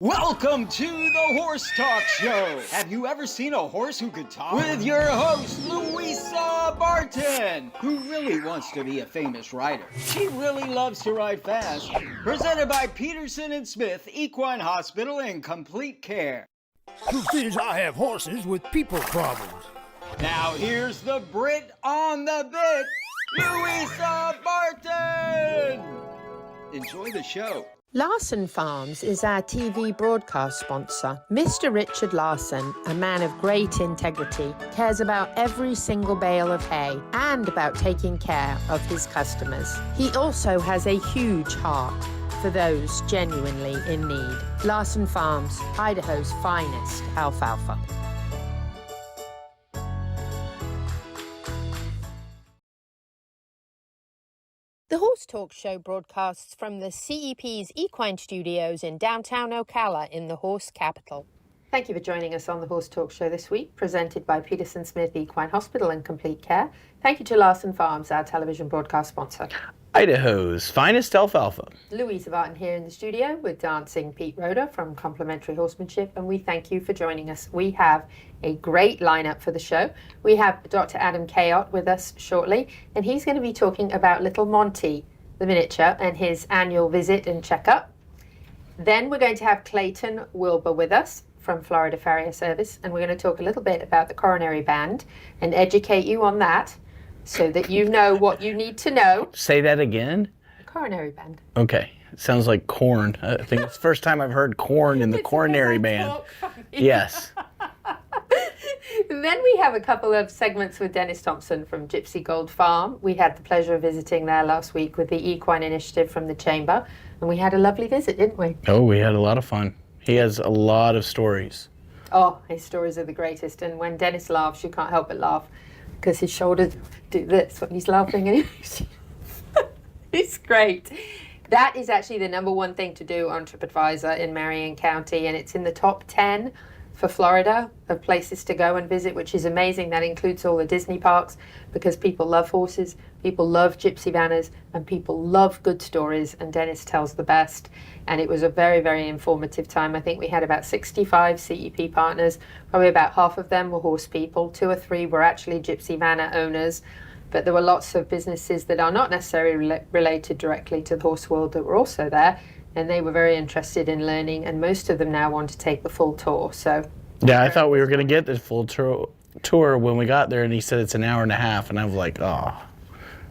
Welcome to the Horse Talk Show. Have you ever seen a horse who could talk? With your host, Louisa Barton, who really wants to be a famous rider. She really loves to ride fast. Presented by Peterson and Smith Equine Hospital and Complete Care. Truth is, I have horses with people problems. Now here's the Brit on the bit, Louisa Barton. Enjoy the show. Larson Farms is our TV broadcast sponsor. Mr. Richard Larson, a man of great integrity, cares about every single bale of hay and about taking care of his customers. He also has a huge heart for those genuinely in need. Larson Farms, Idaho's finest alfalfa. The Horse Talk Show broadcasts from the CEP's Equine Studios in downtown Ocala in the horse capital. Thank you for joining us on the Horse Talk Show this week, presented by Peterson Smith Equine Hospital and Complete Care. Thank you to Larson Farms, our television broadcast sponsor. Idaho's finest alfalfa. Louisa Barton here in the studio with dancing Pete Roeder from Complementary Horsemanship, and we thank you for joining us. We have a great lineup for the show. We have Dr. Adam Kayott with us shortly, and he's going to be talking about Little Monty, the miniature, and his annual visit and checkup. Then we're going to have Clayton Wilbur with us from Florida Farrier Service, and we're going to talk a little bit about the coronary band and educate you on that so that you know what you need to know. Say that again? Coronary band. Okay. Sounds like corn. I think it's the first time I've heard corn in the coronary band. Yes. Then we have a couple of segments with Dennis Thompson from Gypsy Gold Farm. We had the pleasure of visiting there last week with the Equine Initiative from the Chamber, and we had a lovely visit, didn't we? Oh, we had a lot of fun. He has a lot of stories. Oh, his stories are the greatest, and when Dennis laughs, you can't help but laugh because his shoulders do this when he's laughing, and it's great. That is actually the number one thing to do on TripAdvisor in Marion County, and it's in the top 10 for Florida of places to go and visit, which is amazing. That includes all the Disney parks because people love horses, people love gypsy banners, and people love good stories, and Dennis tells the best. And it was a very, very informative time. I think we had about 65 CEP partners. Probably about half of them were horse people. 2 or 3 were actually gypsy banner owners. But there were lots of businesses that are not necessarily related directly to the horse world that were also there. And they were very interested in learning, and most of them now want to take the full tour. So, yeah, I thought we were going to get the full tour when we got there, and he said it's an hour and a half, and I was like, oh.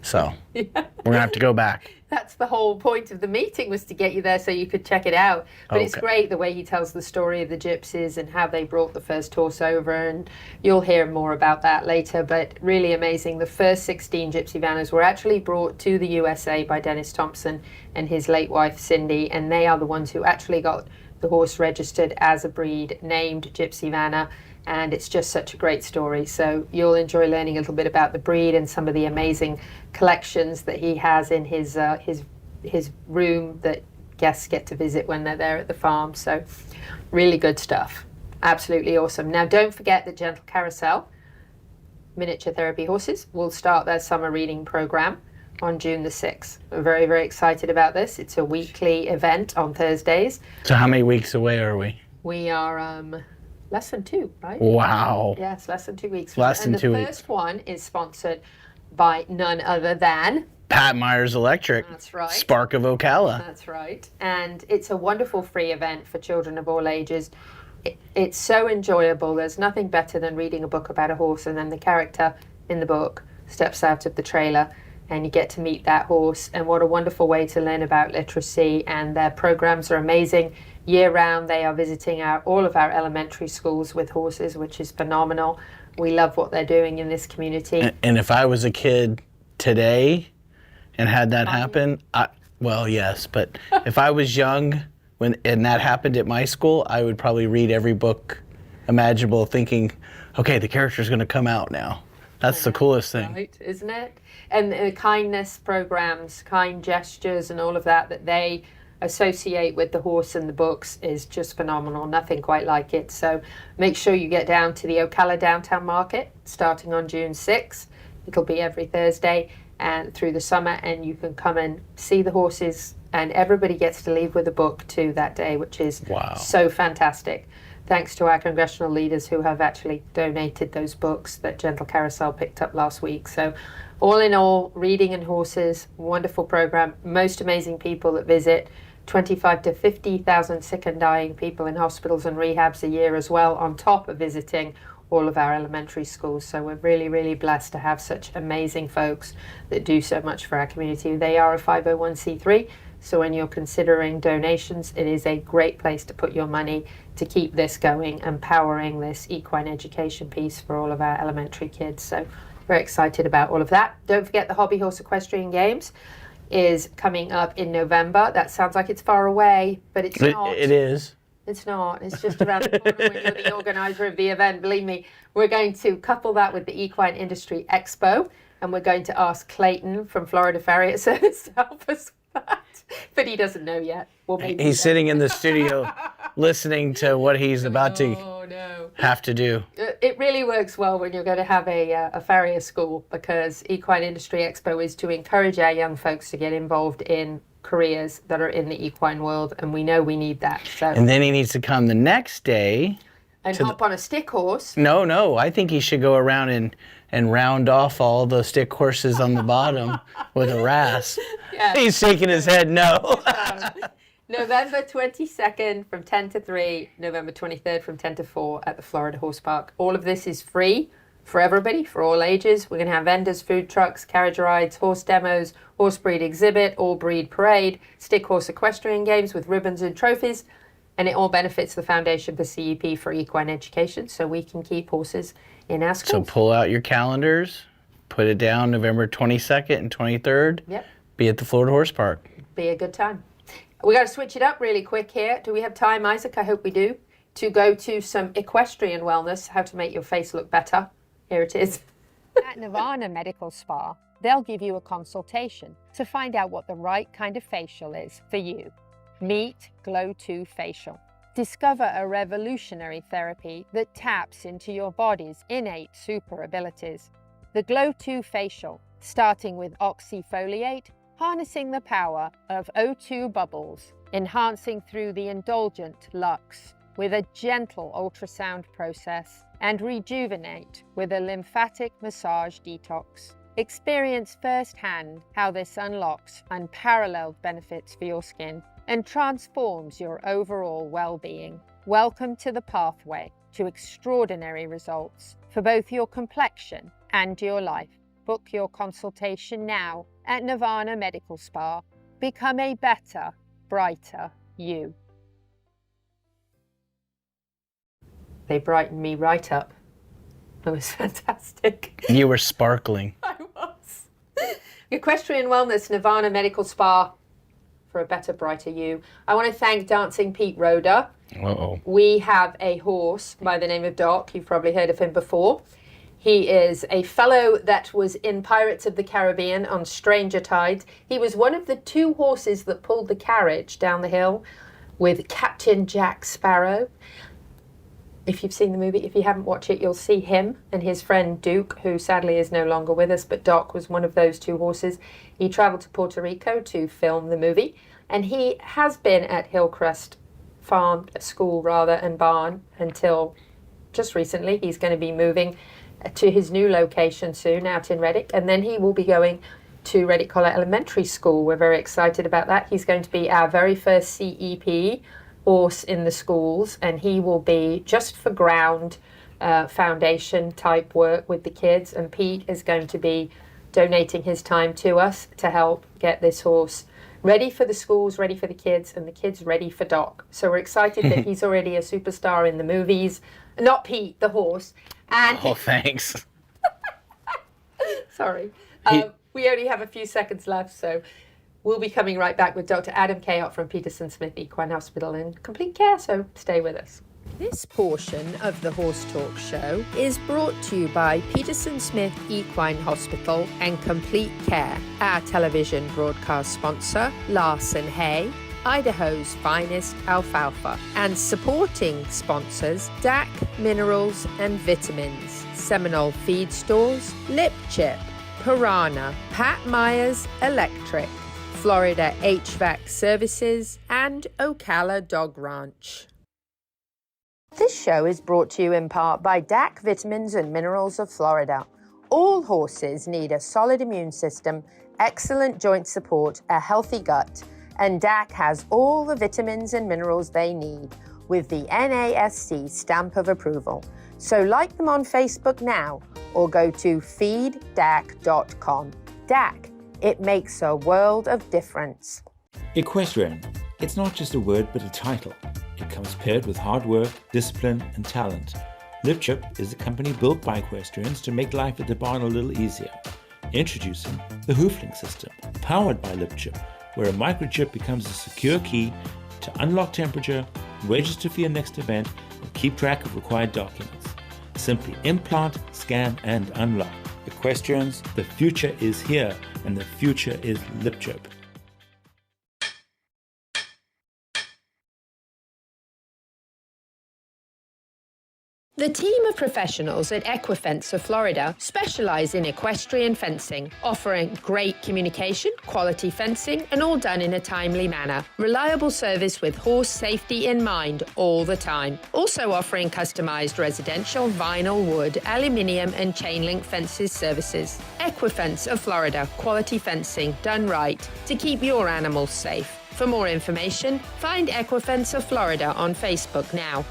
So, we're going to have to go back. That's the whole point of the meeting, was to get you there so you could check it out. But okay. It's great the way he tells the story of the gypsies and how they brought the first horse over, and you'll hear more about that later. But really amazing. The first 16 gypsy banners were actually brought to the USA by Dennis Thompson and his late wife Cindy, and they are the ones who actually got the horse registered as a breed named Gypsy Vanna. And it's just such a great story. So you'll enjoy learning a little bit about the breed and some of the amazing collections that he has in his room that guests get to visit when they're there at the farm. So really good stuff. Absolutely awesome. Now, don't forget that Gentle Carousel Miniature Therapy Horses will start their summer reading program on June the 6th. We're very, very excited about this. It's a weekly event on Thursdays. So how many weeks away are we? We are less than 2, right? Wow. Yes, less than 2 weeks. Less than 2 weeks. And the first one is sponsored by none other than Pat Myers Electric. That's right. Spark of Ocala. That's right. And it's a wonderful free event for children of all ages. It's so enjoyable. There's nothing better than reading a book about a horse, and then the character in the book steps out of the trailer and you get to meet that horse. And what a wonderful way to learn about literacy. And their programs are amazing. Year round, they are visiting all of our elementary schools with horses, which is phenomenal. We love what they're doing in this community. And if I was a kid today and had that happen, well, yes, but if I was young and that happened at my school, I would probably read every book imaginable thinking, okay, the character's going to come out now. That's the coolest thing. Right, isn't it? And the kindness programs, kind gestures and all of that they associate with the horse and the books is just phenomenal. Nothing quite like it. So make sure you get down to the Ocala Downtown Market starting on June 6th. It'll be every Thursday and through the summer, and you can come and see the horses And everybody gets to leave with a book too that day, which is Wow. so fantastic. Thanks to our congressional leaders who have actually donated those books that Gentle Carousel picked up last week. So all in all, Reading and Horses, wonderful program, most amazing people that visit, 25 to 50,000 sick and dying people in hospitals and rehabs a year as well, on top of visiting all of our elementary schools. So we're really, really blessed to have such amazing folks that do so much for our community. They are a 501c3, so when you're considering donations, it is a great place to put your money to keep this going, empowering this equine education piece for all of our elementary kids. So very excited about all of that. Don't forget the Hobby Horse Equestrian Games is coming up in November. That sounds like it's far away, but it's not. It is. It's not. It's just around the corner when you're the organizer of the event. Believe me, we're going to couple that with the Equine Industry Expo, and we're going to ask Clayton from Florida Farrier Service to help us with that. But he doesn't know yet. Well, maybe He's sitting in the studio listening to what he's about to have to do. It really works well when you're going to have a farrier school, because Equine Industry Expo is to encourage our young folks to get involved in careers that are in the equine world, and we know we need that. So And then he needs to come the next day. and hop on a stick horse. No, I think he should go around and round off all the stick horses on the bottom with a rasp. Yeah. He's shaking his head no. November 22nd from 10 to 3, November 23rd from 10 to 4 at the Florida Horse Park. All of this is free for everybody, for all ages. We're going to have vendors, food trucks, carriage rides, horse demos, horse breed exhibit, all breed parade, stick horse equestrian games with ribbons and trophies, and it all benefits the Foundation for CEP for Equine Education, so we can keep horses in our So schools. pull out your calendars, put it down November 22nd and 23rd. Yep, Be at the Florida Horse Park. be a good time. We got to switch it up really quick here. Do we have time, Isaac? I hope we do. To go to some equestrian wellness, how to make your face look better. Here it is. At Nirvana Medical Spa, they'll give you a consultation to find out what the right kind of facial is for you. Meet Glow 2 Facial. Discover a revolutionary therapy that taps into your body's innate super abilities. The Glow 2 Facial, starting with oxyfoliate, harnessing the power of O2 bubbles, enhancing through the indulgent Lux with a gentle ultrasound process, and rejuvenate with a lymphatic massage detox. Experience firsthand how this unlocks unparalleled benefits for your skin and transforms your overall well-being. Welcome to the pathway to extraordinary results for both your complexion and your life. Book your consultation now at Nirvana Medical Spa. Become a better, brighter you. They brightened me right up. It was fantastic. You were sparkling. I was. Equestrian Wellness, Nirvana Medical Spa, for a better, brighter you. I want to thank Dancing Pete Roder. Uh-oh. We have a horse by the name of Doc. You've probably heard of him before. He is a fellow that was in Pirates of the Caribbean on Stranger Tides. He was one of the 2 horses that pulled the carriage down the hill with Captain Jack Sparrow. If you've seen the movie, if you haven't watched it, you'll see him and his friend Duke, who sadly is no longer with us, but Doc was one of those 2 horses. He traveled to Puerto Rico to film the movie, and he has been at Hillcrest Farm, school rather, and barn until just recently. He's going to be moving to his new location soon out in Reddick, and then he will be going to Reddick Collar Elementary School. We're very excited about that. He's going to be our very first CEP horse in the schools, and he will be just for ground foundation type work with the kids, and Pete is going to be donating his time to us to help get this horse ready for the schools, ready for the kids, and the kids ready for Doc. So we're excited that he's already a superstar in the movies. Not Pete, the horse. And Oh, thanks. sorry. We only have a few seconds left, so we'll be coming right back with Dr. Adam Kayott from Peterson Smith Equine Hospital in complete care, so stay with us. This portion of the Horse Talk Show is brought to you by Peterson Smith Equine Hospital and Complete Care, our television broadcast sponsor, Larson Hay, Idaho's finest alfalfa, and supporting sponsors DAC Minerals and Vitamins, Seminole Feed Stores, Lip Chip, Piranha, Pat Myers Electric, Florida HVAC Services, and Ocala Dog Ranch. This show is brought to you in part by DAC Vitamins and Minerals of Florida. All horses need a solid immune system, excellent joint support, a healthy gut, and DAC has all the vitamins and minerals they need with the NASC stamp of approval. So like them on Facebook now or go to feeddac.com. DAC, it makes a world of difference. Equestrian. It's not just a word but a title. It comes paired with hard work, discipline, and talent. LipChip is a company built by equestrians to make life at the barn a little easier. Introducing the Hooflink system, powered by LipChip, where a microchip becomes a secure key to unlock temperature, register for your next event, and keep track of required documents. Simply implant, scan, and unlock. Equestrians, the future is here, and the future is LipChip. The team of professionals at Equifence of Florida specialize in equestrian fencing, offering great communication, quality fencing, and all done in a timely manner. Reliable service with horse safety in mind all the time. Also offering customized residential, vinyl, wood, aluminium, and chain link fences services. Equifence of Florida, quality fencing done right to keep your animals safe. For more information, find Equifence of Florida on Facebook now.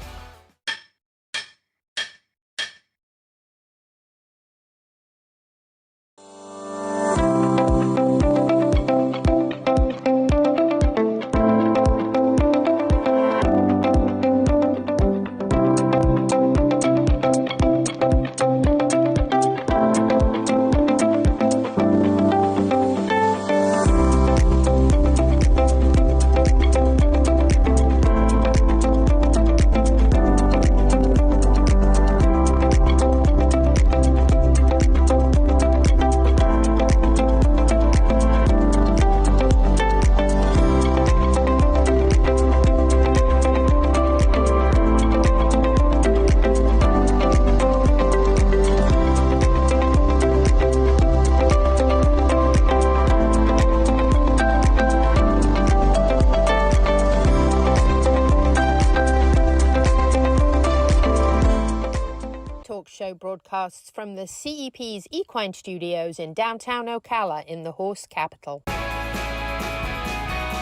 Broadcasts from the CEP's Equine Studios in downtown Ocala in the horse capital.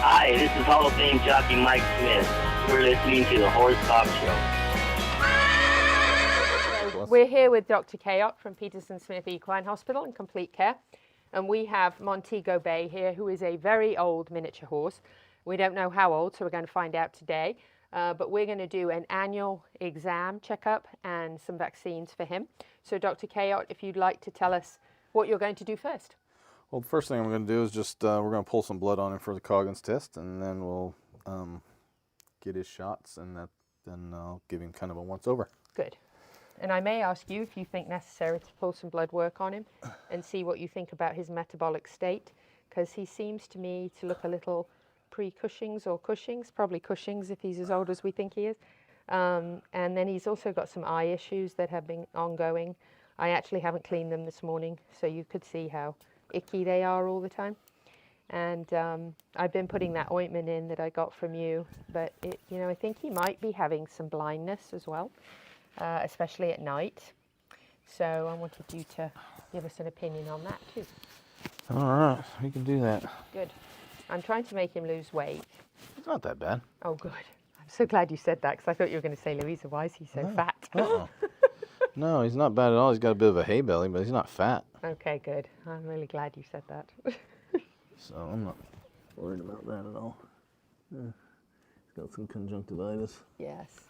Hi, this is Hall of Fame jockey Mike Smith. You're listening to the Horse Talk Show. We're here with Dr. Kayot from Peterson Smith Equine Hospital in Complete Care. And we have Montego Bay here, who is a very old miniature horse. We don't know how old, so we're going to find out today. But we're going to do an annual exam checkup and some vaccines for him. So Dr. Kayot, if you'd like to tell us what you're going to do first. Well, the first thing I'm going to do is just, we're going to pull some blood on him for the Coggins test, and then we'll get his shots, and then I'll give him kind of a once-over. Good. And I may ask you if you think necessary to pull some blood work on him and see what you think about his metabolic state, because he seems to me to look a little pre-Cushing's or Cushing's, probably Cushing's if he's as old as we think he is. And then he's also got some eye issues that have been ongoing. I actually haven't cleaned them this morning, so you could see how icky they are all the time. And I've been putting that ointment in that I got from you, but I think he might be having some blindness as well, especially at night. So I wanted you to give us an opinion on that too. All right, we can do that. Good. I'm trying to make him lose weight. It's not that bad. Oh, good. I'm so glad you said that, because I thought you were going to say, Louisa, why is he so fat? No, he's not bad at all. He's got a bit of a hay belly, but he's not fat. Okay, good. I'm really glad you said that. So I'm not worried about that at all. Yeah. He's got some conjunctivitis. Yes.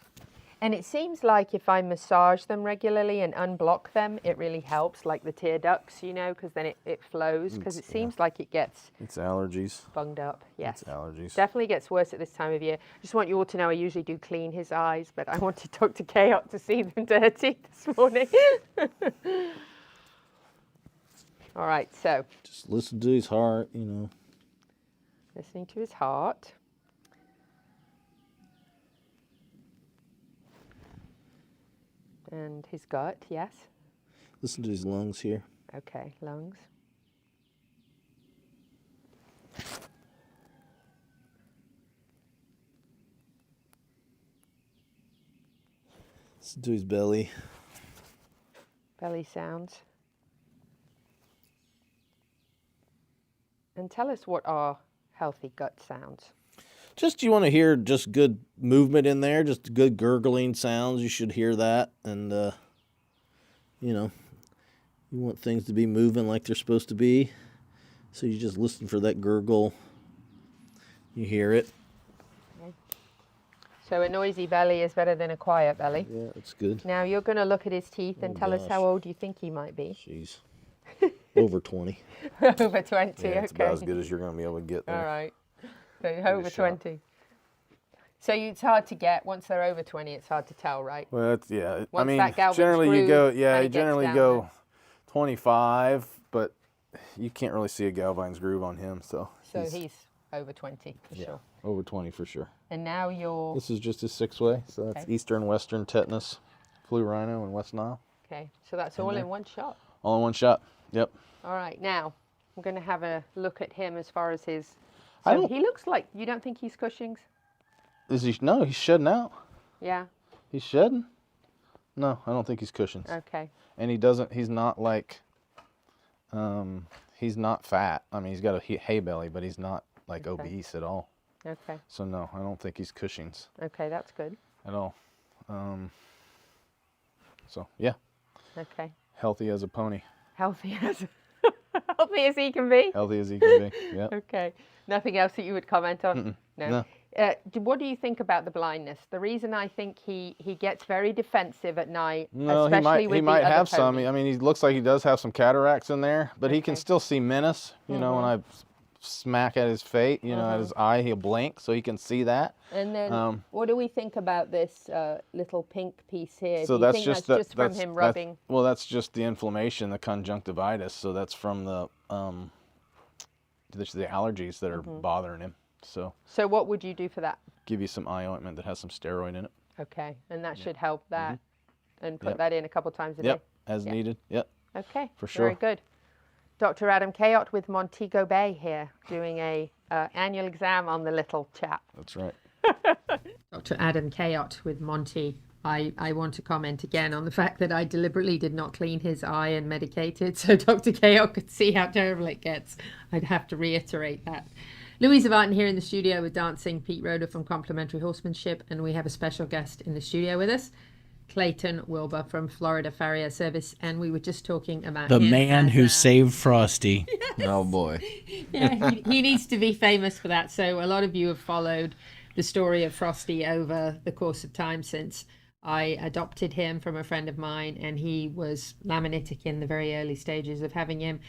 And it seems like if I massage them regularly and unblock them, it really helps, like the tear ducts, because then it flows, because it seems like it gets... It's allergies. Bunged up, yes. It's allergies. Definitely gets worse at this time of year. I just want you all to know I usually do clean his eyes, but I wanted Dr. Kayot to see them dirty this morning. All right, so... Just listen to his heart, Listening to his heart. And his gut, yes. Listen to his lungs here. Okay, lungs. Let's do his belly. Belly sounds. And tell us what are healthy gut sounds. Just you want to hear just good movement in there, just good gurgling sounds. You should hear that, and you know, you want things to be moving like they're supposed to be. So you just listen for that gurgle. You hear it. So a noisy belly is better than a quiet belly. Yeah, it's good. Now you're going to look at his teeth and tell us gosh. how old you think he might be. Jeez. Over 20. Over 20, Yeah, okay. it's about as good as you're going to be able to get there. All right. So over shot. 20. So it's hard to get, once they're over 20, it's hard to tell, right? Well, that's, yeah. I Once mean, that Galvin's generally you groove go, kinda yeah, you gets generally down go there. 25, but you can't really see a Galvine's groove on him, so. So he's over 20 for yeah, sure. over 20 for sure. And now you're, This is just his 6-way, so that's Okay. Eastern, Western, Tetanus, Flu Rhino, and West Nile. okay, so that's all in one shot. All in one shot. Yep. All right, now I'm going to have a look at him as far as his, I so don't- he looks like, you don't think he's Cushing's? Is he? No, he's shedding out. Yeah, He's shedding? No, I don't think he's Cushing's. okay. And he's not like, he's not fat. I mean, he's got a hay belly, but he's not like Okay. obese at all. Okay, So no, I don't think he's Cushing's okay, that's good. at all. So yeah, Okay, healthy as a pony. healthy as healthy as he can be. Healthy as he can be. Yep. Okay, nothing else that you would comment on? No. What do you think about the blindness? The reason I think he gets very defensive at night, No, especially with he might the other have some. ponies. I mean, he looks like he does have some cataracts in there, but he can Okay. still see menace. You know, when I smack at his face, you know, at his eye, he'll blink, so he can see that. And then, what do we think about this little pink piece here? So do you that's think just that's just from him rubbing? Well, that's just the inflammation, the conjunctivitis. So that's from the allergies that are bothering him. So So what would you do for that? give you some eye ointment that has some steroid in it. Okay, and that should help that, and put Yep. that in a couple times a Yep, day. as Yeah. needed. Yep. Okay, For very sure. good. Dr. Adam Kayot with Montego Bay here, doing a annual exam on the little chap. That's right. Dr. Adam Kayot with Monty. I want to comment again on the fact that I deliberately did not clean his eye and medicate it so Dr. Kayot could see how terrible it gets. I'd have to reiterate that. Louisa Barton here in the studio with Dancing Pete Roeder from Complimentary Horsemanship, and we have a special guest in the studio with us, Clayton Wilbur from Florida Farrier Service, and we were just talking about The him man as who a- saved Frosty. Oh boy. Yeah, he needs to be famous for that. So a lot of you have followed the story of Frosty over the course of time since I adopted him from a friend of mine, and he was laminitic in the very early stages of having him.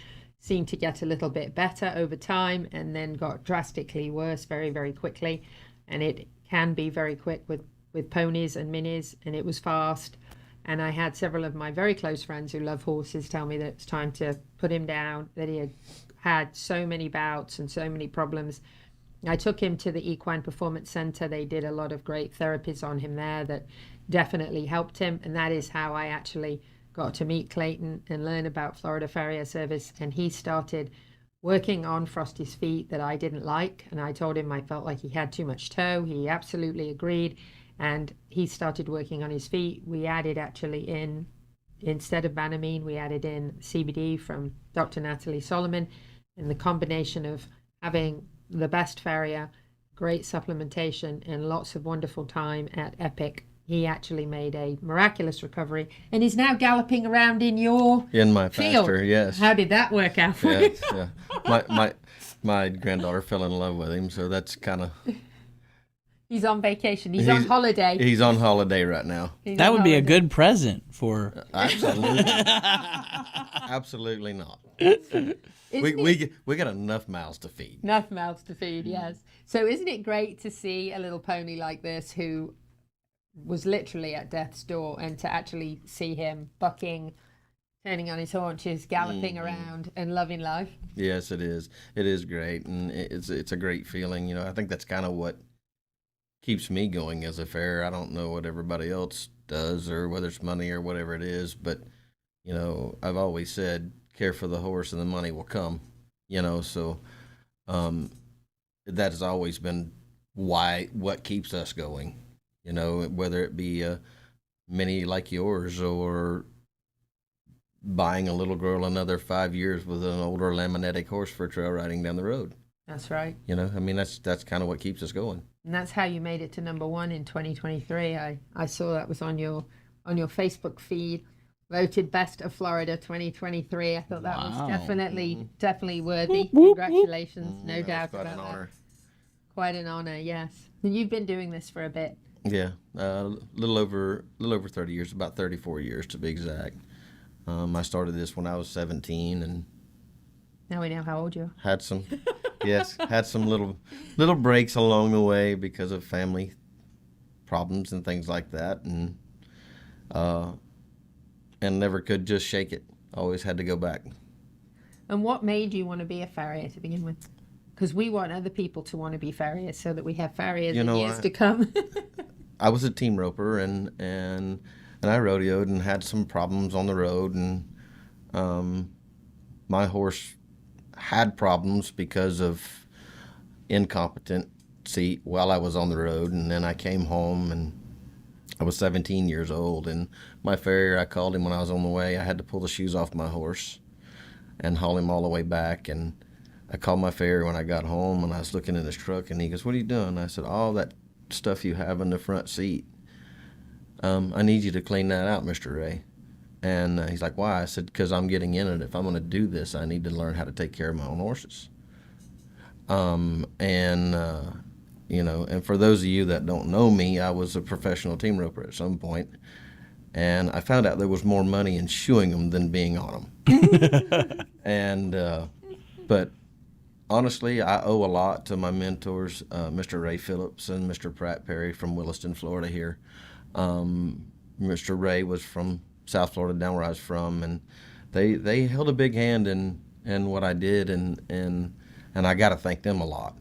Seemed to get a little bit better over time and then got drastically worse very, very quickly. And it can be very quick with ponies and minis, and it was fast. And I had several of my very close friends who love horses tell me that it's time to put him down, that he had had so many bouts and so many problems. I took him to the Equine Performance Center. They did a lot of great therapies on him there that definitely helped him. And that is how I actually got to meet Clayton and learn about Florida Farrier Service. And he started working on Frosty's feet that I didn't like. And I told him I felt like he had too much toe. He absolutely agreed. And he started working on his feet. We added actually in, instead of Banamine, we added in CBD from Dr. Natalie Solomon. And the combination of having the best farrier, great supplementation, and lots of wonderful time at Epic, he actually made a miraculous recovery and is now galloping around in your In my field. pasture, yes. How did that work out for you? Yes, yeah. My granddaughter fell in love with him, so that's kind of. He's on vacation. He's on holiday. He's on holiday right now. He's That on would be a holiday. good present for. Absolutely. Absolutely not. We got enough mouths to feed. Enough mouths to feed, yes. So isn't it great to see a little pony like this who was literally at death's door, and to actually see him bucking, turning on his haunches, galloping around and loving life? Yes, it is. It is great, and it's a great feeling. You know, I think that's kind of what keeps me going as a farrier. I don't know what everybody else does or whether it's money or whatever it is, but you know, I've always said, care for the horse and the money will come. You know, so that has always been what keeps us going. You know, whether it be many like yours, or buying a little girl another 5 years with an older Lamanitic horse for trail riding down the road. That's right. You know, I mean, that's kind of what keeps us going. And that's how you made it to #1 in 2023. I saw that was on your Facebook feed. Voted best of Florida 2023. I thought that was definitely worthy. Congratulations, no doubt about that. Quite an honor, yes. And you've been doing this for a bit. Yeah, a little over 30 years, about 34 years to be exact. I started this when I was 17, and now we know how old you are. Had some little breaks along the way because of family problems and things like that, and never could just shake it. Always had to go back. And what made you want to be a farrier to begin with? Because we want other people to want to be farriers so that we have farriers in years to come. I was a team roper, and I rodeoed and had some problems on the road, and my horse had problems because of incompetency while I was on the road. And then I came home, and I was 17 years old, and my farrier, I called him when I was on the way. I had to pull the shoes off my horse and haul him all the way back. And I called my farrier when I got home, and I was looking in his truck, and he goes, "What are you doing?" I said, "All that stuff you have in the front seat. I need you to clean that out, Mr. Ray." And he's like, "Why?" I said, "Because I'm getting in it. If I'm going to do this, I need to learn how to take care of my own horses." You know, and for those of you that don't know me, I was a professional team roper at some point, and I found out there was more money in shoeing them than being on them. But honestly, I owe a lot to my mentors, Mr. Ray Phillips and Mr. Pratt Perry from Williston, Florida here. Mr. Ray was from South Florida, down where I was from, and they held a big hand in what I did, and I got to thank them a lot.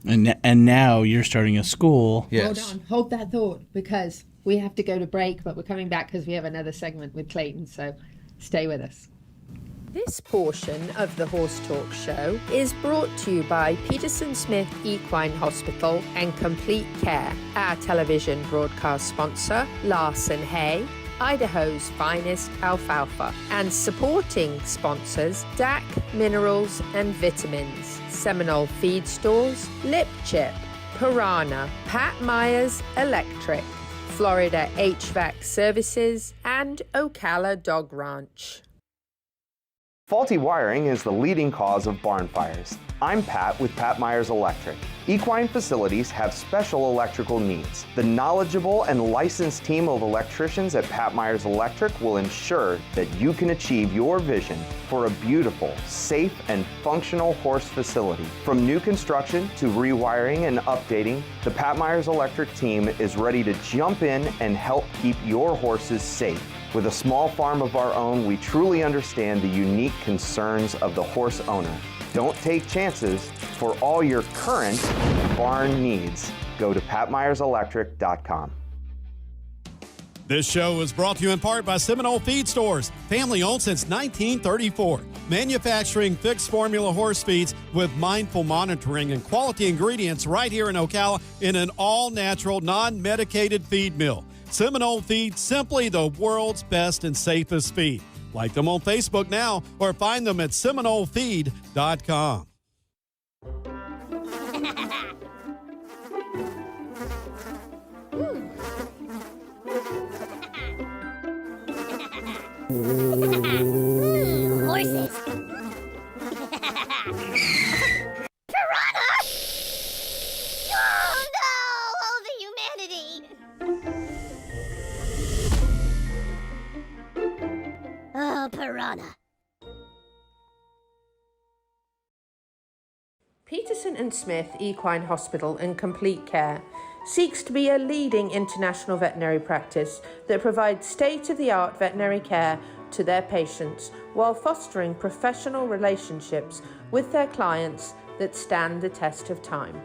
And now you're starting a school. Yes. Hold that thought, because we have to go to break, but we're coming back because we have another segment with Clayton, so stay with us. This portion of the Horse Talk Show is brought to you by Peterson Smith Equine Hospital and Complete Care, our television broadcast sponsor, Larson Hay, Idaho's finest alfalfa, and supporting sponsors, DAC Minerals and Vitamins, Seminole Feed Stores, Lip Chip, Piranha, Pat Myers Electric, Florida HVAC Services, and Ocala Dog Ranch. Faulty wiring is the leading cause of barn fires. I'm Pat with Pat Myers Electric. Equine facilities have special electrical needs. The knowledgeable and licensed team of electricians at Pat Myers Electric will ensure that you can achieve your vision for a beautiful, safe, and functional horse facility. From new construction to rewiring and updating, the Pat Myers Electric team is ready to jump in and help keep your horses safe. With a small farm of our own, we truly understand the unique concerns of the horse owner. Don't take chances. For all your current barn needs, go to patmyerselectric.com. This show is brought to you in part by Seminole Feed Stores, family owned since 1934. Manufacturing fixed formula horse feeds with mindful monitoring and quality ingredients right here in Ocala in an all-natural, non-medicated feed mill. Seminole Feed, simply the world's best and safest feed. Like them on Facebook now or find them at SeminoleFeed.com. Horses. Piranha! Oh no! Oh, the humanity! Oh, piranha. Peterson and Smith Equine Hospital and Complete Care seeks to be a leading international veterinary practice that provides state-of-the-art veterinary care to their patients while fostering professional relationships with their clients that stand the test of time.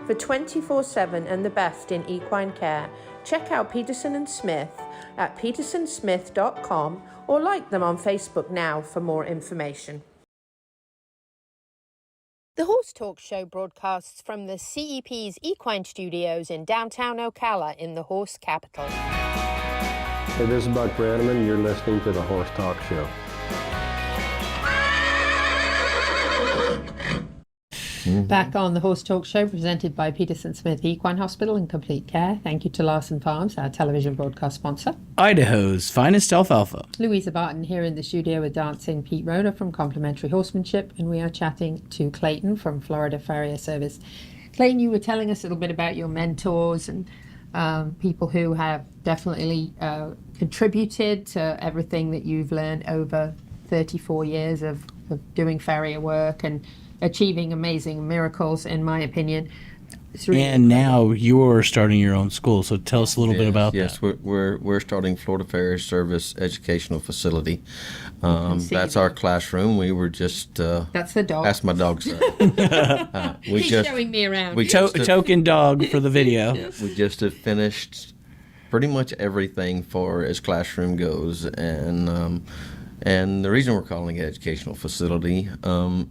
For 24/7 and the best in equine care, check out Peterson and Smith at petersonsmith.com or like them on Facebook now for more information. The Horse Talk Show broadcasts from the CEP's Equine Studios in downtown Ocala in the horse capital. Hey, this is Buck Brannaman. You're listening to the Horse Talk Show. Back on the Horse Talk Show, presented by Peterson Smith Equine Hospital and Complete Care. Thank you to Larson Farms, our television broadcast sponsor. Idaho's finest alfalfa. Louisa Barton here in the studio with dancing Pete Roda from Complimentary Horsemanship, and we are chatting to Clayton from Florida Farrier Service. Clayton, you were telling us a little bit about your mentors and people who have definitely contributed to everything that you've learned over 34 years of doing farrier work and achieving amazing miracles, in my opinion. Really and now you're starting your own school, so tell us a little bit about that. Yes, we're starting Florida Farrier Service Educational Facility. That's our classroom. We were just that's the dog. That's my dog, sir. He's showing me around. Token dog for the video. We just have finished pretty much everything for as classroom goes, and the reason we're calling it educational facility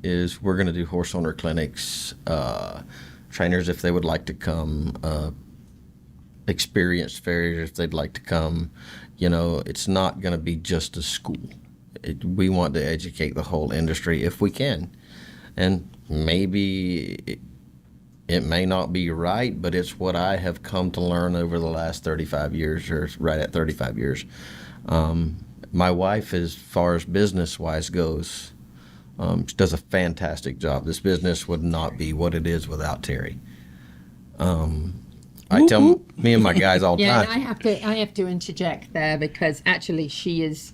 is we're going to do horse owner clinics, trainers if they would like to come, experienced farriers if they'd like to come. You know, it's not going to be just a school. We want to educate the whole industry if we can. And maybe it may not be right, but it's what I have come to learn over the last 35 years, or right at 35 years. My wife, as far as business-wise goes, she does a fantastic job. This business would not be what it is without Terry. I tell me and my guys all the time. And I have to interject there, because actually she's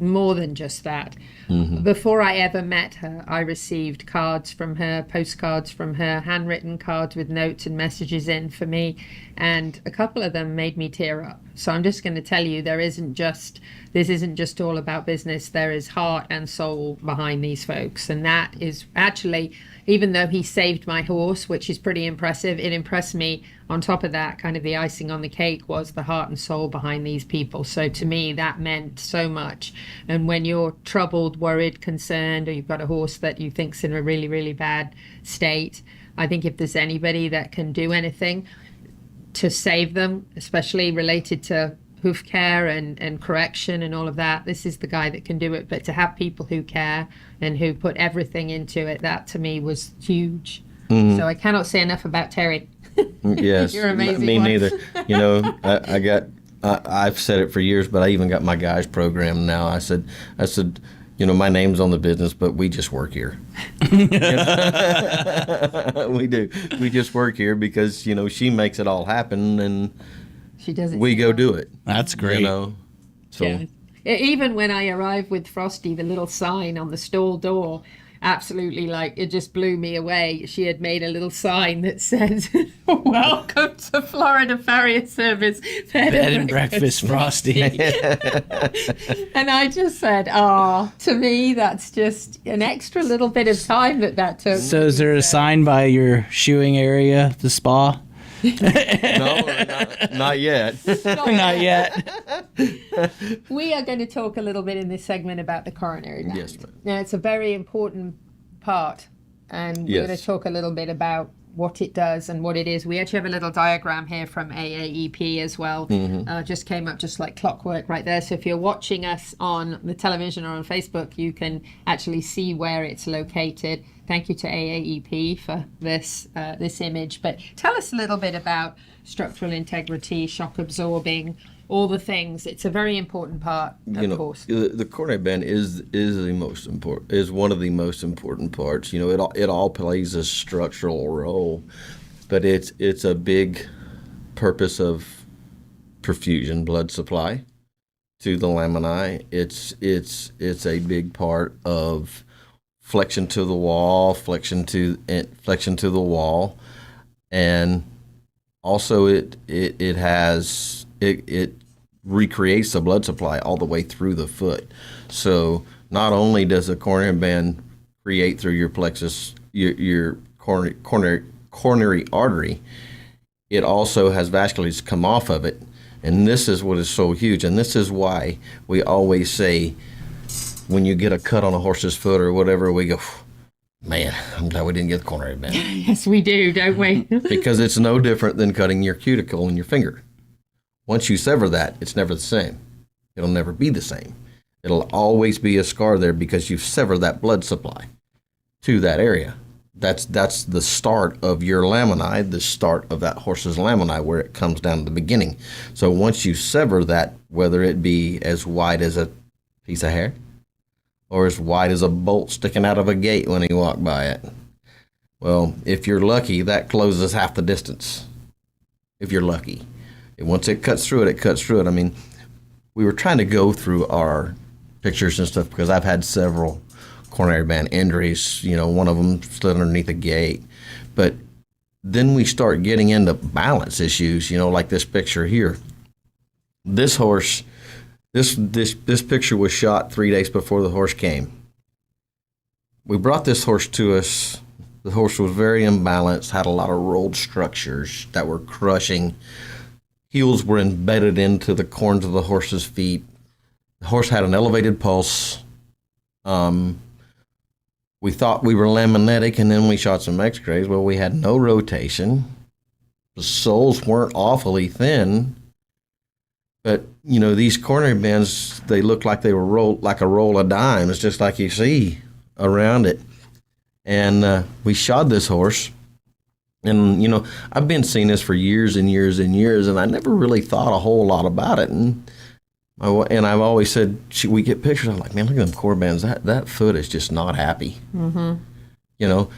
more than just that. Mm-hmm. Before I ever met her, I received cards from her, postcards from her, handwritten cards with notes and messages in for me, and a couple of them made me tear up. So I'm just going to tell you, this isn't just all about business. There is heart and soul behind these folks, and that is actually, even though he saved my horse, which is pretty impressive, it impressed me. On top of that, kind of the icing on the cake was the heart and soul behind these people. So to me, that meant so much. And when you're troubled, worried, concerned, or you've got a horse that you think's in a really, really bad state, I think if there's anybody that can do anything to save them, especially related to hoof care and correction and all of that, this is the guy that can do it. But to have people who care and who put everything into it, that to me was huge. Mm-hmm. So I cannot say enough about Terry. Yes, You're amazing. Me neither. You know, I've said it for years, but I even got my guys programmed now. I said, you know, my name's on the business, but we just work here. We do. We just work here because, you know, she makes it all happen, and she does it. We go do it. That's great. You know, so. Yeah. Even when I arrived with Frosty, the little sign on the stall door, absolutely, like, it just blew me away. She had made a little sign that said, "Welcome to Florida Farrier Service Bed and Breakfast Frosty." And I just said, to me, that's just an extra little bit of time that took. So is there a sign by your shoeing area, the spa? No, not yet. Not yet. We are going to talk a little bit in this segment about the coronary band. Yes, ma'am. Now, it's a very important part, and we're going to talk a little bit about what it does and what it is. We actually have a little diagram here from AAEP as well. Mm-hmm. Just came up just like clockwork right there. So if you're watching us on the television or on Facebook, you can actually see where it's located. Thank you to AAEP for this image. But tell us a little bit about structural integrity, shock absorbing, all the things. It's a very important part, of course. The coronary band is the most important, is one of the most important parts. You know, it all plays a structural role, but it's a big purpose of perfusion, blood supply to the laminae. It's a big part of flexion to the wall, flexion to the wall, and also it recreates the blood supply all the way through the foot. So not only does the coronary band create through your plexus, your coronary artery, it also has vasculature come off of it, and this is what is so huge. And this is why we always say, when you get a cut on a horse's foot or whatever, we go, man, I'm glad we didn't get the coronary band. Yes, we do, don't we? Because it's no different than cutting your cuticle in your finger. Once you sever that, it's never the same. It'll never be the same. It'll always be a scar there because you've severed that blood supply to that area. That's the start of your laminae, the start of that horse's laminae, where it comes down to the beginning. So once you sever that, whether it be as wide as a piece of hair or as wide as a bolt sticking out of a gate when you walk by it, well, if you're lucky, that closes half the distance. If you're lucky. And once it cuts through it, it cuts through it. I mean, we were trying to go through our pictures and stuff because I've had several coronary band injuries. You know, one of them slid underneath a gate. But then we start getting into balance issues, you know, like this picture here. This horse, this picture was shot 3 days before the horse came. We brought this horse to us. The horse was very imbalanced, had a lot of rolled structures that were crushing. Heels were embedded into the corns of the horse's feet. The horse had an elevated pulse. We thought we were laminitic, and then we shot some x-rays. Well, we had no rotation. The soles weren't awfully thin. But, you know, these coronary bends, they look like they were rolled like a roll of dimes, just like you see around it. And we shod this horse. And, you know, I've been seeing this for years and years and years, and I never really thought a whole lot about it. And I've always said, we get pictures. I'm like, man, look at them core bands. That foot is just not happy. Mm-hmm. You know,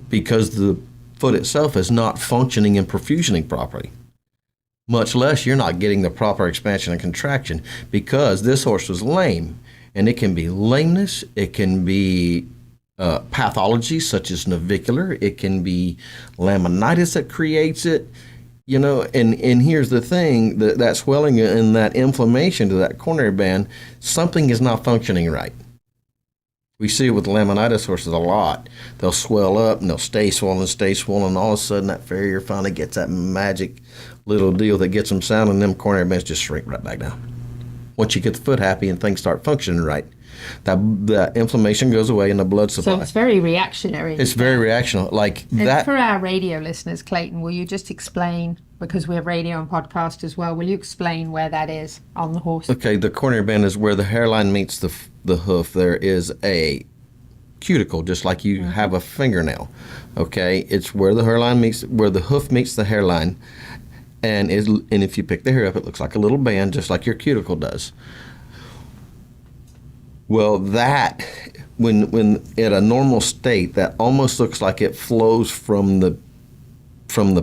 because the foot itself is not functioning and perfusioning properly. Much less you're not getting the proper expansion and contraction, because this horse was lame. And it can be lameness. It can be pathology such as navicular. It can be laminitis that creates it. You know, and here's the thing, that swelling and that inflammation to that coronary band, something is not functioning right. We see it with laminitis horses a lot. They'll swell up and they'll stay swollen. All of a sudden that farrier finally gets that magic little deal that gets them sound, and them coronary bands just shrink right back down. Once you get the foot happy and things start functioning right, that inflammation goes away and the blood supply. So it's very reactionary. It's very reactional. Like and that. For our radio listeners, Clayton, will you just explain, because we have radio and podcast as well, will you explain where that is on the horse? Okay, the coronary band is where the hairline meets the hoof. There is a cuticle, just like you have a fingernail. Okay, it's where the hairline meets, where the hoof meets the hairline. And if you pick the hair up, it looks like a little band, just like your cuticle does. Well, that, when at a normal state, that almost looks like it flows from the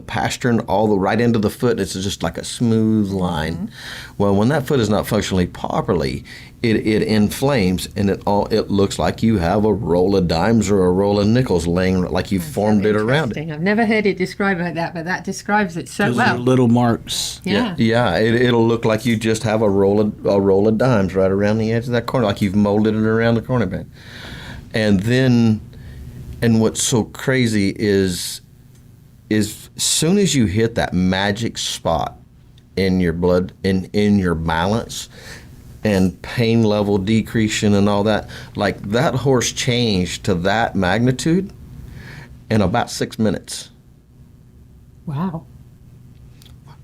pastern right into the foot. It's just like a smooth line. Mm-hmm. Well, when that foot is not functioning properly, it inflames, and it looks like you have a roll of dimes or a roll of nickels laying, like you formed it around it. I've never heard it described like that, but that describes it so Those well. are little marks. Yeah. Yeah. It'll look like you just have a roll of dimes right around the edge of that corner, like you've molded it around the corner band. And what's so crazy is as soon as you hit that magic spot in your blood, in your balance, and pain level decreasing and all that, like that horse changed to that magnitude in about 6 minutes. Wow.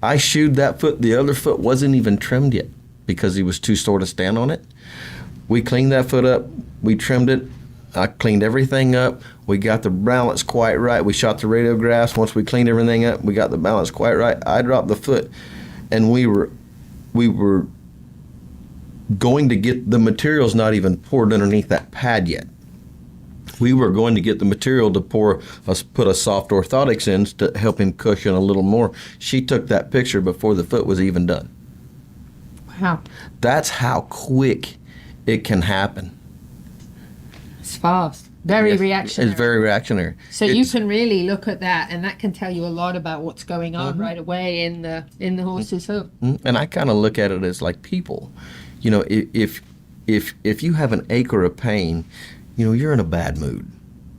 I shoed that foot. The other foot wasn't even trimmed yet because he was too sore to stand on it. We cleaned that foot up. We trimmed it. I cleaned everything up. We got the balance quite right. We shot the radiographs. Once we cleaned everything up, we got the balance quite right. I dropped the foot, and we were going to get the materials not even poured underneath that pad yet. We were going to get the material to put a soft orthotics in to help him cushion a little more. She took that picture before the foot was even done. Wow. That's how quick it can happen. It's fast. Very reactionary. It's very reactionary. So you can really look at that, and that can tell you a lot about what's going on right away in the horse's hoof. And I kind of look at it as like people. You know, if you have an ache or a pain, you know, you're in a bad mood.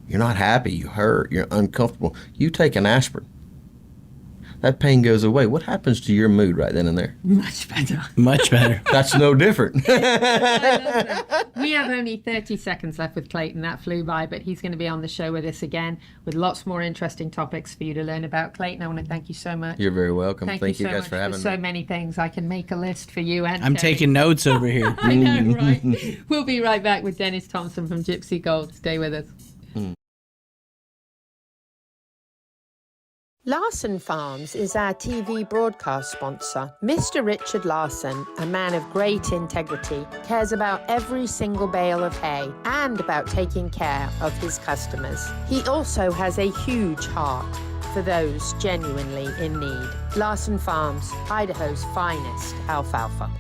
You're not happy. You hurt. You're uncomfortable. You take an aspirin. that pain goes away. What happens to your mood right then and there? Much better. Much better. That's no different. I love that. We have only 30 seconds left with Clayton. That flew by, but he's going to be on the show with us again with lots more interesting topics for you to learn about. Clayton, I want to thank you so much. You're very welcome. Thank you you so guys much for having me. so many things. I can make a list for you and I'm Terry. taking notes over here. I know, right? We'll be right back with Dennis Thompson from Gypsy Gold. Stay with us. Larson Farms is our TV broadcast sponsor. Mr. Richard Larson, a man of great integrity, cares about every single bale of hay and about taking care of his customers. He also has a huge heart for those genuinely in need. Larson Farms, Idaho's finest alfalfa.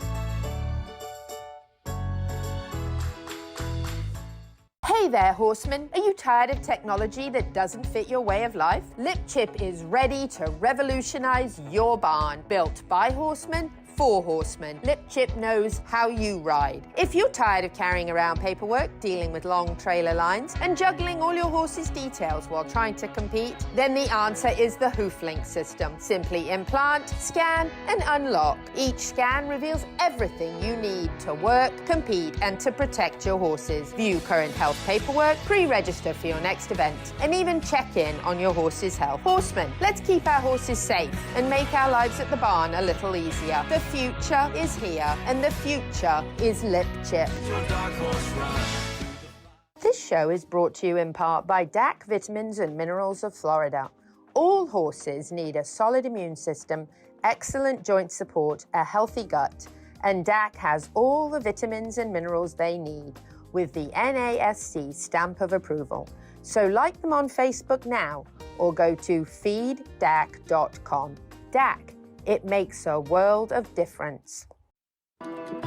Hey there, horsemen. Are you tired of technology that doesn't fit your way of life? LipChip is ready to revolutionize your barn. Built by horsemen, for horsemen. LipChip knows how you ride. If you're tired of carrying around paperwork, dealing with long trailer lines, and juggling all your horse's details while trying to compete, then the answer is the HoofLink system. Simply implant, scan, and unlock. Each scan reveals everything you need to work, compete, and to protect your horses. View current health paperwork, pre-register for your next event, and even check in on your horse's health. Horsemen, let's keep our horses safe and make our lives at the barn a little easier. The future is here, and the future is LipChip. This show is brought to you in part by DAC Vitamins and Minerals of Florida. All horses need a solid immune system, excellent joint support, a healthy gut, and DAC has all the vitamins and minerals they need with the NASC stamp of approval. So like them on Facebook now or go to feeddac.com. DAC. It makes a world of difference.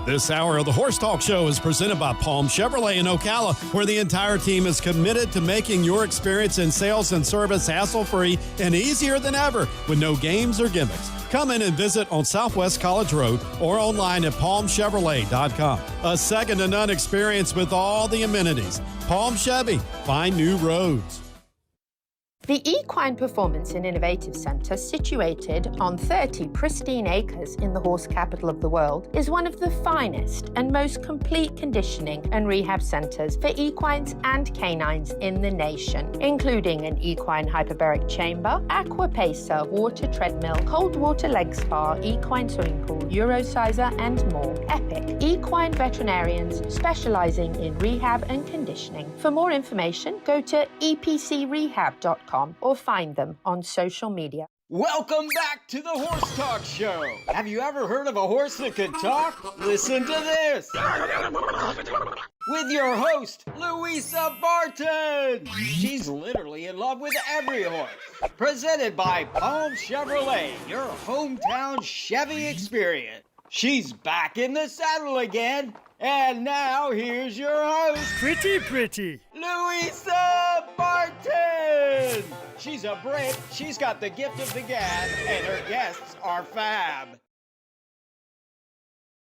This hour of the Horse Talk Show is presented by Palm Chevrolet in Ocala, where the entire team is committed to making your experience in sales and service hassle-free and easier than ever with no games or gimmicks. Come in and visit on Southwest College Road or online at palmchevrolet.com. A second-to-none experience with all the amenities. Palm Chevy, find new roads. The Equine Performance and Innovative Center, situated on 30 pristine acres in the horse capital of the world, is one of the finest and most complete conditioning and rehab centers for equines and canines in the nation, including an equine hyperbaric chamber, aqua pacer, water treadmill, cold water leg spa, equine swimming pool, Eurosizer, and more. Epic equine veterinarians specializing in rehab and conditioning. For more information, go to epcrehab.com or find them on social media. Welcome back to the Horse Talk Show. Have you ever heard of a horse that could talk? Listen to this. With your host, Louisa Barton. She's literally in love with every horse. Presented by Palm Chevrolet, your hometown Chevy experience. She's back in the saddle again. And now here's your host, Pretty. Louisa Barton. She's a Brit, she's got the gift of the gab, and her guests are fab.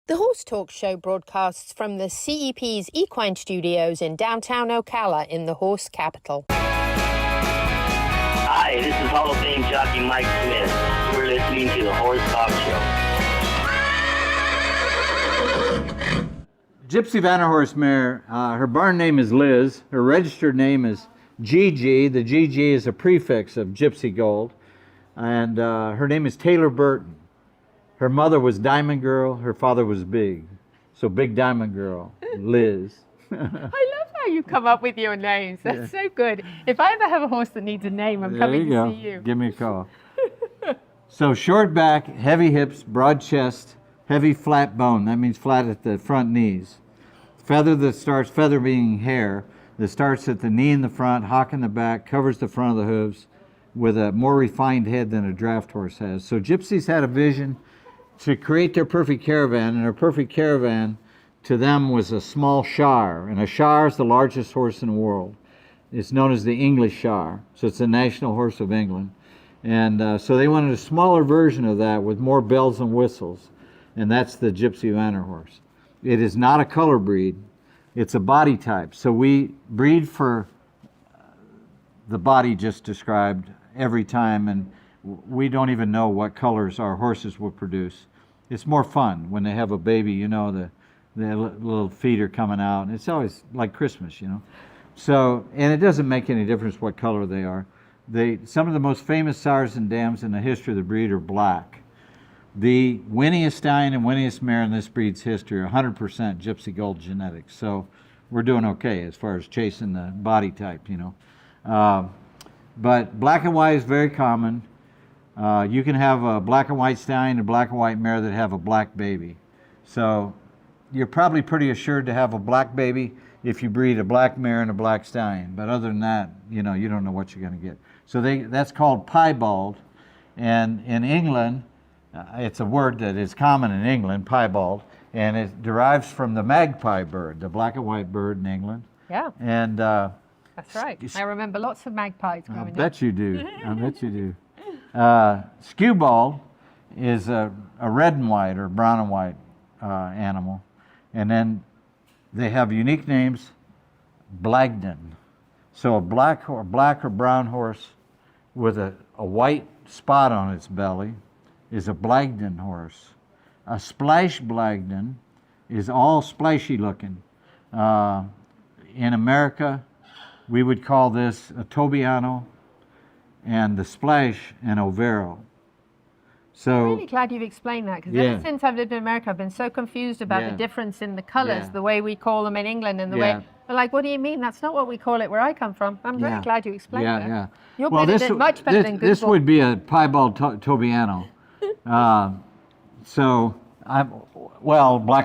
The Horse Talk Show broadcasts from the CEP's Equine Studios in downtown Ocala in the horse capital. Hi, this is Hall of Fame jockey Mike Smith. We're listening to the Horse Talk Show. Gypsy Vanderhorst mare, her barn name is Liz. Her registered name is GG. The GG is a prefix of Gypsy Gold. And her name is Taylor Burton. Her mother was Diamond Girl. Her father was Big. So Big Diamond Girl, Liz. I love how you come up with your names. That's so good. If I ever have a horse that needs a name, I'm coming to see you. Give me a call. So short back, heavy hips, broad chest, heavy flat bone. That means flat at the front knees. Feather that starts, feather being hair, that starts at the knee in the front, hock in the back, covers the front of the hooves with a more refined head than a draft horse has. So Gypsy's had a vision to create their perfect caravan, and their perfect caravan to them was a small Shire. And a Shire is the largest horse in the world. It's known as the English Shire. So it's the national horse of England. And so they wanted a smaller version of that with more bells and whistles. And that's the Gypsy Vanderhorst. It is not a color breed, it's a body type. So we breed for the body just described every time, and we don't even know what colors our horses will produce. It's more fun when they have a baby, you know, the little feet are coming out. It's always like Christmas, you know. So, and it doesn't make any difference what color they are. Some of the most famous sires and dams in the history of the breed are black. The winningest stallion and winningest mare in this breed's history are 100% Gypsy Gold genetics. So we're doing okay as far as chasing the body type, you know. But black and white is very common. You can have a black and white stallion and a black and white mare that have a black baby. So you're probably pretty assured to have a black baby if you breed a black mare and a black stallion. But other than that, you know, you don't know what you're going to get. So that's called piebald. And in England, it's a word that is common in England, piebald, and it derives from the magpie bird, the black and white bird in England. Yeah. And that's right. I remember lots of magpies growing up. I bet you do. I bet you do. Skewbald is a red and white or brown and white animal. And then they have unique names, Blagden. So a black or brown horse with a white spot on its belly is a Blagden horse. A splash Blagden is all splashy looking. In America, we would call this a Tobiano, and the splash an Overo. So I'm really glad you've explained that, because ever since I've lived in America, I've been so confused about the difference in the colours, the way we call them in England, and the way they're like, what do you mean? That's not what we call it where I come from. I'm very glad you explained that. You're better than, much better than Google. This would be a piebald Tobiano. Black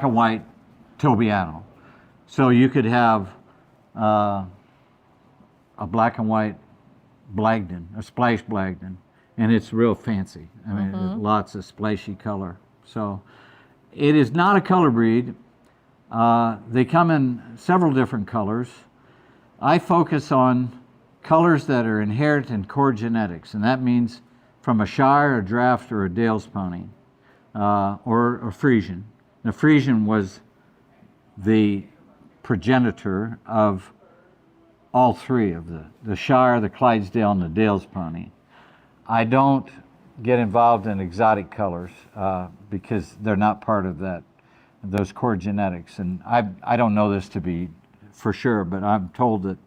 and white Tobiano. So you could have a black and white Blagden, a splash Blagden, and it's real fancy. I mean, lots of splashy color. So it is not a color breed. They come in several different colors. I focus on colors that are inherent in core genetics, and that means from a Shire, a Draft, or a Dales pony, or a Friesian. The Friesian was the progenitor of all three of the Shire, the Clydesdale, and the Dales pony. I don't get involved in exotic colors because they're not part of those core genetics. And I don't know this to be for sure, but I'm told that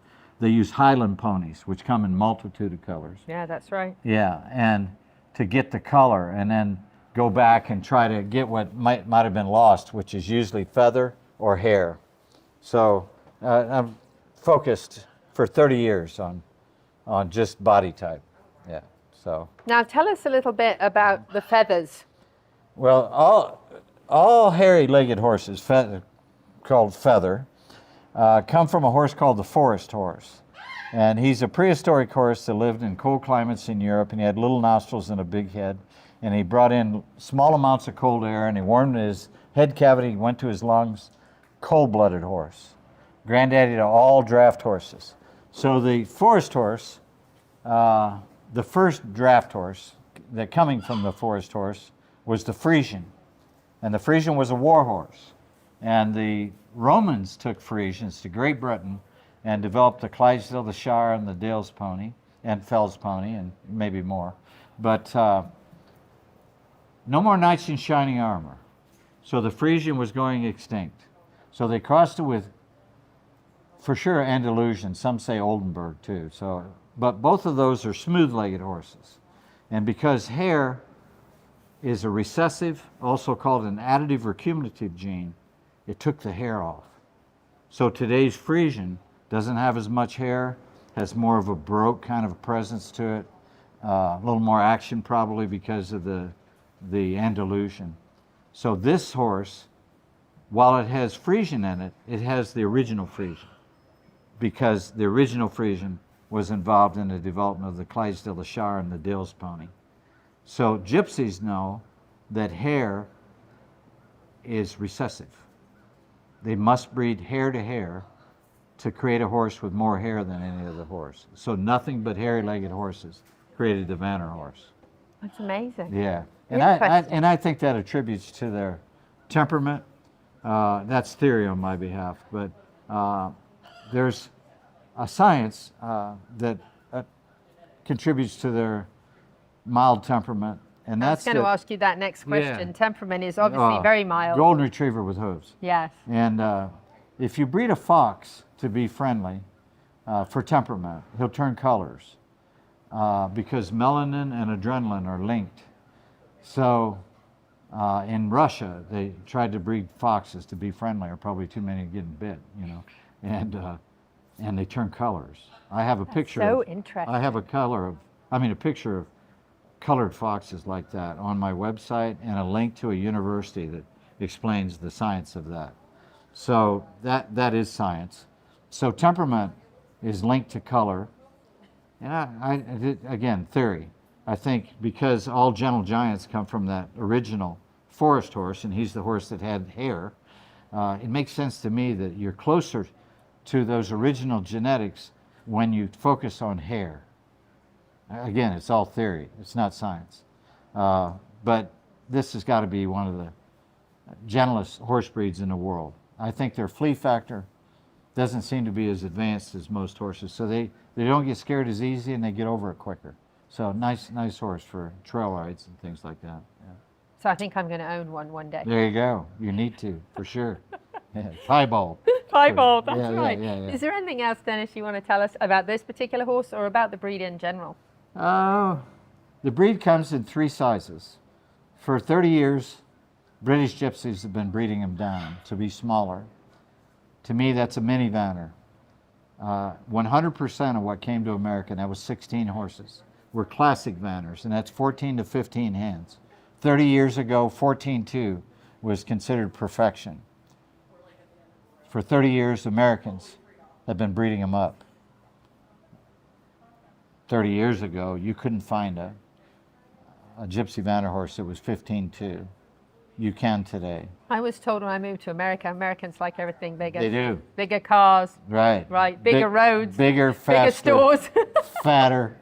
they use Highland ponies, which come in multitude of colors. Yeah, that's right. Yeah, and to get the color and then go back and try to get what might have been lost, which is usually feather or hair. So I'm focused for 30 years on just body type. Yeah. So now tell us a little bit about the feathers. Well, all hairy-legged horses, called feather, come from a horse called the forest horse. And he's a prehistoric horse that lived in cold climates in Europe, and he had little nostrils and a big head. And he brought in small amounts of cold air, and he warmed his head cavity, went to his lungs. Cold-blooded horse. Granddaddy to all draft horses. So the forest horse, the first draft horse that coming from the forest horse was the Friesian. And the Friesian was a war horse. And the Romans took Friesians to Great Britain and developed the Clydesdale, the Shire, and the Dales pony, and Fell's pony, and maybe more. But no more knights in shining armor. So the Friesian was going extinct. So they crossed it with, for sure, Andalusian. Some say Oldenburg too. But both of those are smooth-legged horses. And because hair is a recessive, also called an additive or cumulative gene, it took the hair off. So today's Friesian doesn't have as much hair, has more of a broke kind of a presence to it, a little more action probably because of the Andalusian. So this horse, while it has Friesian in it, it has the original Friesian, because the original Friesian was involved in the development of the Clydesdale, the Shire, and the Dales pony. So gypsies know that hair is recessive. They must breed hair to hair to create a horse with more hair than any other horse. So nothing but hairy-legged horses created the Vanner horse. That's amazing. Yeah, and I think that attributes to their temperament. That's theory on my behalf, but there's a science that contributes to their mild temperament. And I was that's going to ask you that next question. Temperament is obviously very mild. Golden Retriever with hooves. Yes. And if you breed a fox to be friendly for temperament, he'll turn colors because melanin and adrenaline are linked. So in Russia, they tried to breed foxes to be friendly, or probably too many getting bit, you know, and they turn colors. I have a picture. So interesting. I have a picture of colored foxes like that on my website, and a link to a university that explains the science of that. So that is science. So temperament is linked to color. And again, theory. I think because all gentle giants come from that original forest horse, and he's the horse that had hair, it makes sense to me that you're closer to those original genetics when you focus on hair. Again, it's all theory. It's not science. But this has got to be one of the gentlest horse breeds in the world. I think their flea factor doesn't seem to be as advanced as most horses. So they don't get scared as easy, and they get over it quicker. So nice horse for trail rides and things like that. Yeah. So I think I'm going to own one day. There you go. You need to, for sure. Yeah. Piebald. Piebald, that's right. Yeah. Is there anything else, Dennis, you want to tell us about this particular horse or about the breed in general? The breed comes in 3 sizes. For 30 years, British gypsies have been breeding them down to be smaller. To me, that's a mini vanner. 100% of what came to America, and that was 16 horses, were classic vanners, and that's 14 to 15 hands. 30 years ago, 14.2 was considered perfection. For 30 years, Americans have been breeding them up. 30 years ago, you couldn't find a gypsy vanner horse that was 15.2. You can today. I was told when I moved to America, Americans like everything bigger. They do. Bigger cars. Right. Right. Bigger roads. Bigger, faster. Bigger stores. Fatter.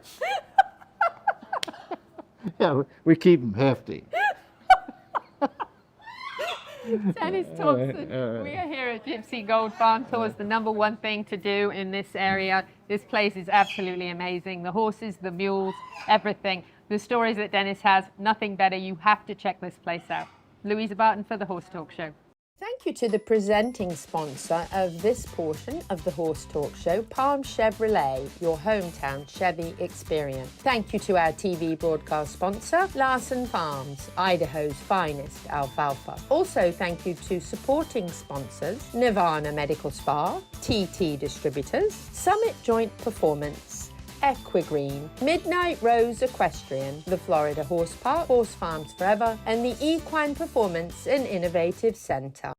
Yeah, we keep them hefty. Dennis Thompson, we are here at Gypsy Gold Farm Tours. The #1 thing to do in this area. This place is absolutely amazing. The horses, the mules, everything. The stories that Dennis has, nothing better. You have to check this place out. Louisa Barton for the Horse Talk Show. Thank you to the presenting sponsor of this portion of the Horse Talk Show, Palm Chevrolet, your hometown Chevy experience. Thank you to our TV broadcast sponsor, Larson Farms, Idaho's finest alfalfa. Also, thank you to supporting sponsors, Nirvana Medical Spa, TT Distributors, Summit Joint Performance, Equigreen, Midnight Rose Equestrian, the Florida Horse Park, Horse Farms Forever, and the Equine Performance and Innovative Center.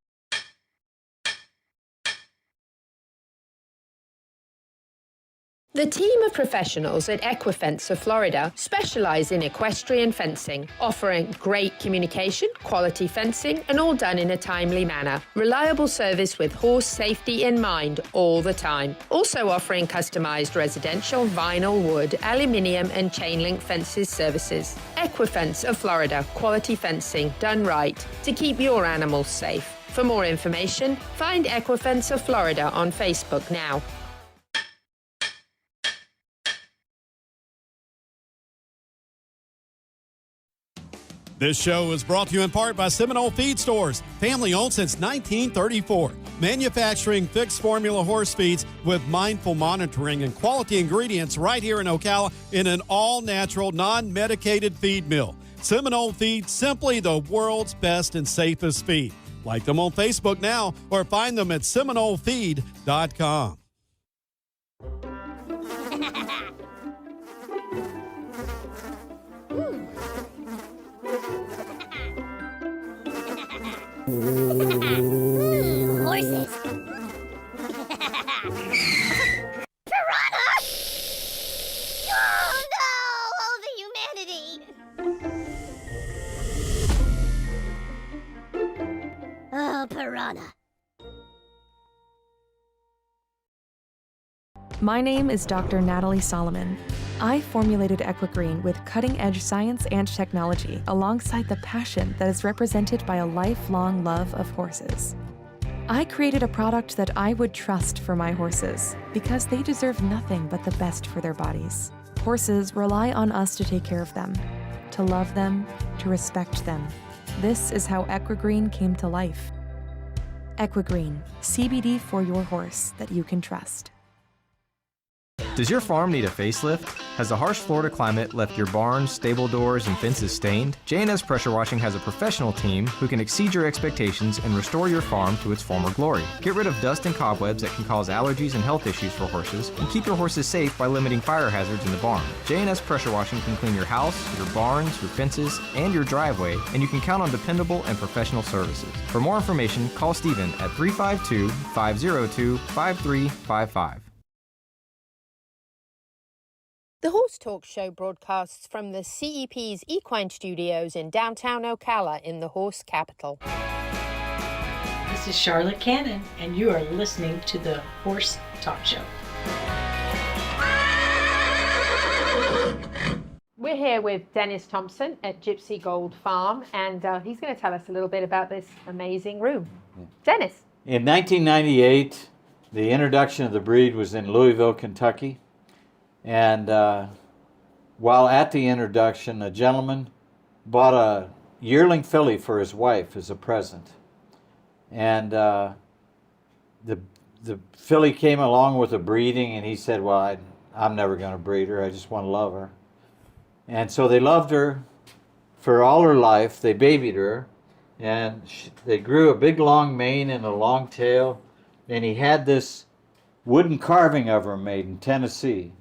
The team of professionals at Equifence of Florida specialize in equestrian fencing, offering great communication, quality fencing, and all done in a timely manner. Reliable service with horse safety in mind all the time. Also offering customized residential, vinyl, wood, aluminium, and chain link fences services. Equifence of Florida, quality fencing done right to keep your animals safe. For more information, find Equifence of Florida on Facebook now. This show is brought to you in part by Seminole Feed Stores, family owned since 1934. Manufacturing fixed formula horse feeds with mindful monitoring and quality ingredients right here in Ocala in an all-natural, non-medicated feed mill. Seminole Feed, simply the world's best and safest feed. Like them on Facebook now or find them at SeminoleFeed.com. Horses. Piranha! Oh no! Oh, the humanity! Oh, piranha. My name is Dr. Natalie Solomon. I formulated Equigreen with cutting-edge science and technology alongside the passion that is represented by a lifelong love of horses. I created a product that I would trust for my horses because they deserve nothing but the best for their bodies. Horses rely on us to take care of them, to love them, to respect them. This is how Equigreen came to life. Equigreen, CBD for your horse that you can trust. Does your farm need a facelift? Has the harsh Florida climate left your barns, stable doors, and fences stained? J&S Pressure Washing has a professional team who can exceed your expectations and restore your farm to its former glory. Get rid of dust and cobwebs that can cause allergies and health issues for horses, and keep your horses safe by limiting fire hazards in the barn. J&S Pressure Washing can clean your house, your barns, your fences, and your driveway, and you can count on dependable and professional services. For more information, call Stephen at 352-502-5355. The Horse Talk Show broadcasts from the CEP's Equine Studios in downtown Ocala in the horse capital. This is Charlotte Cannon, and you are listening to the Horse Talk Show. We're here with Dennis Thompson at Gypsy Gold Farm, and he's going to tell us a little bit about this amazing room. Dennis. In 1998, the introduction of the breed was in Louisville, Kentucky. And while at the introduction, a gentleman bought a yearling filly for his wife as a present. And the filly came along with the breeding, and he said, well, I'm never going to breed her. I just want to love her. And so they loved her for all her life. They babied her, and they grew a big long mane and a long tail. And he had this wooden carving of her made in Tennessee.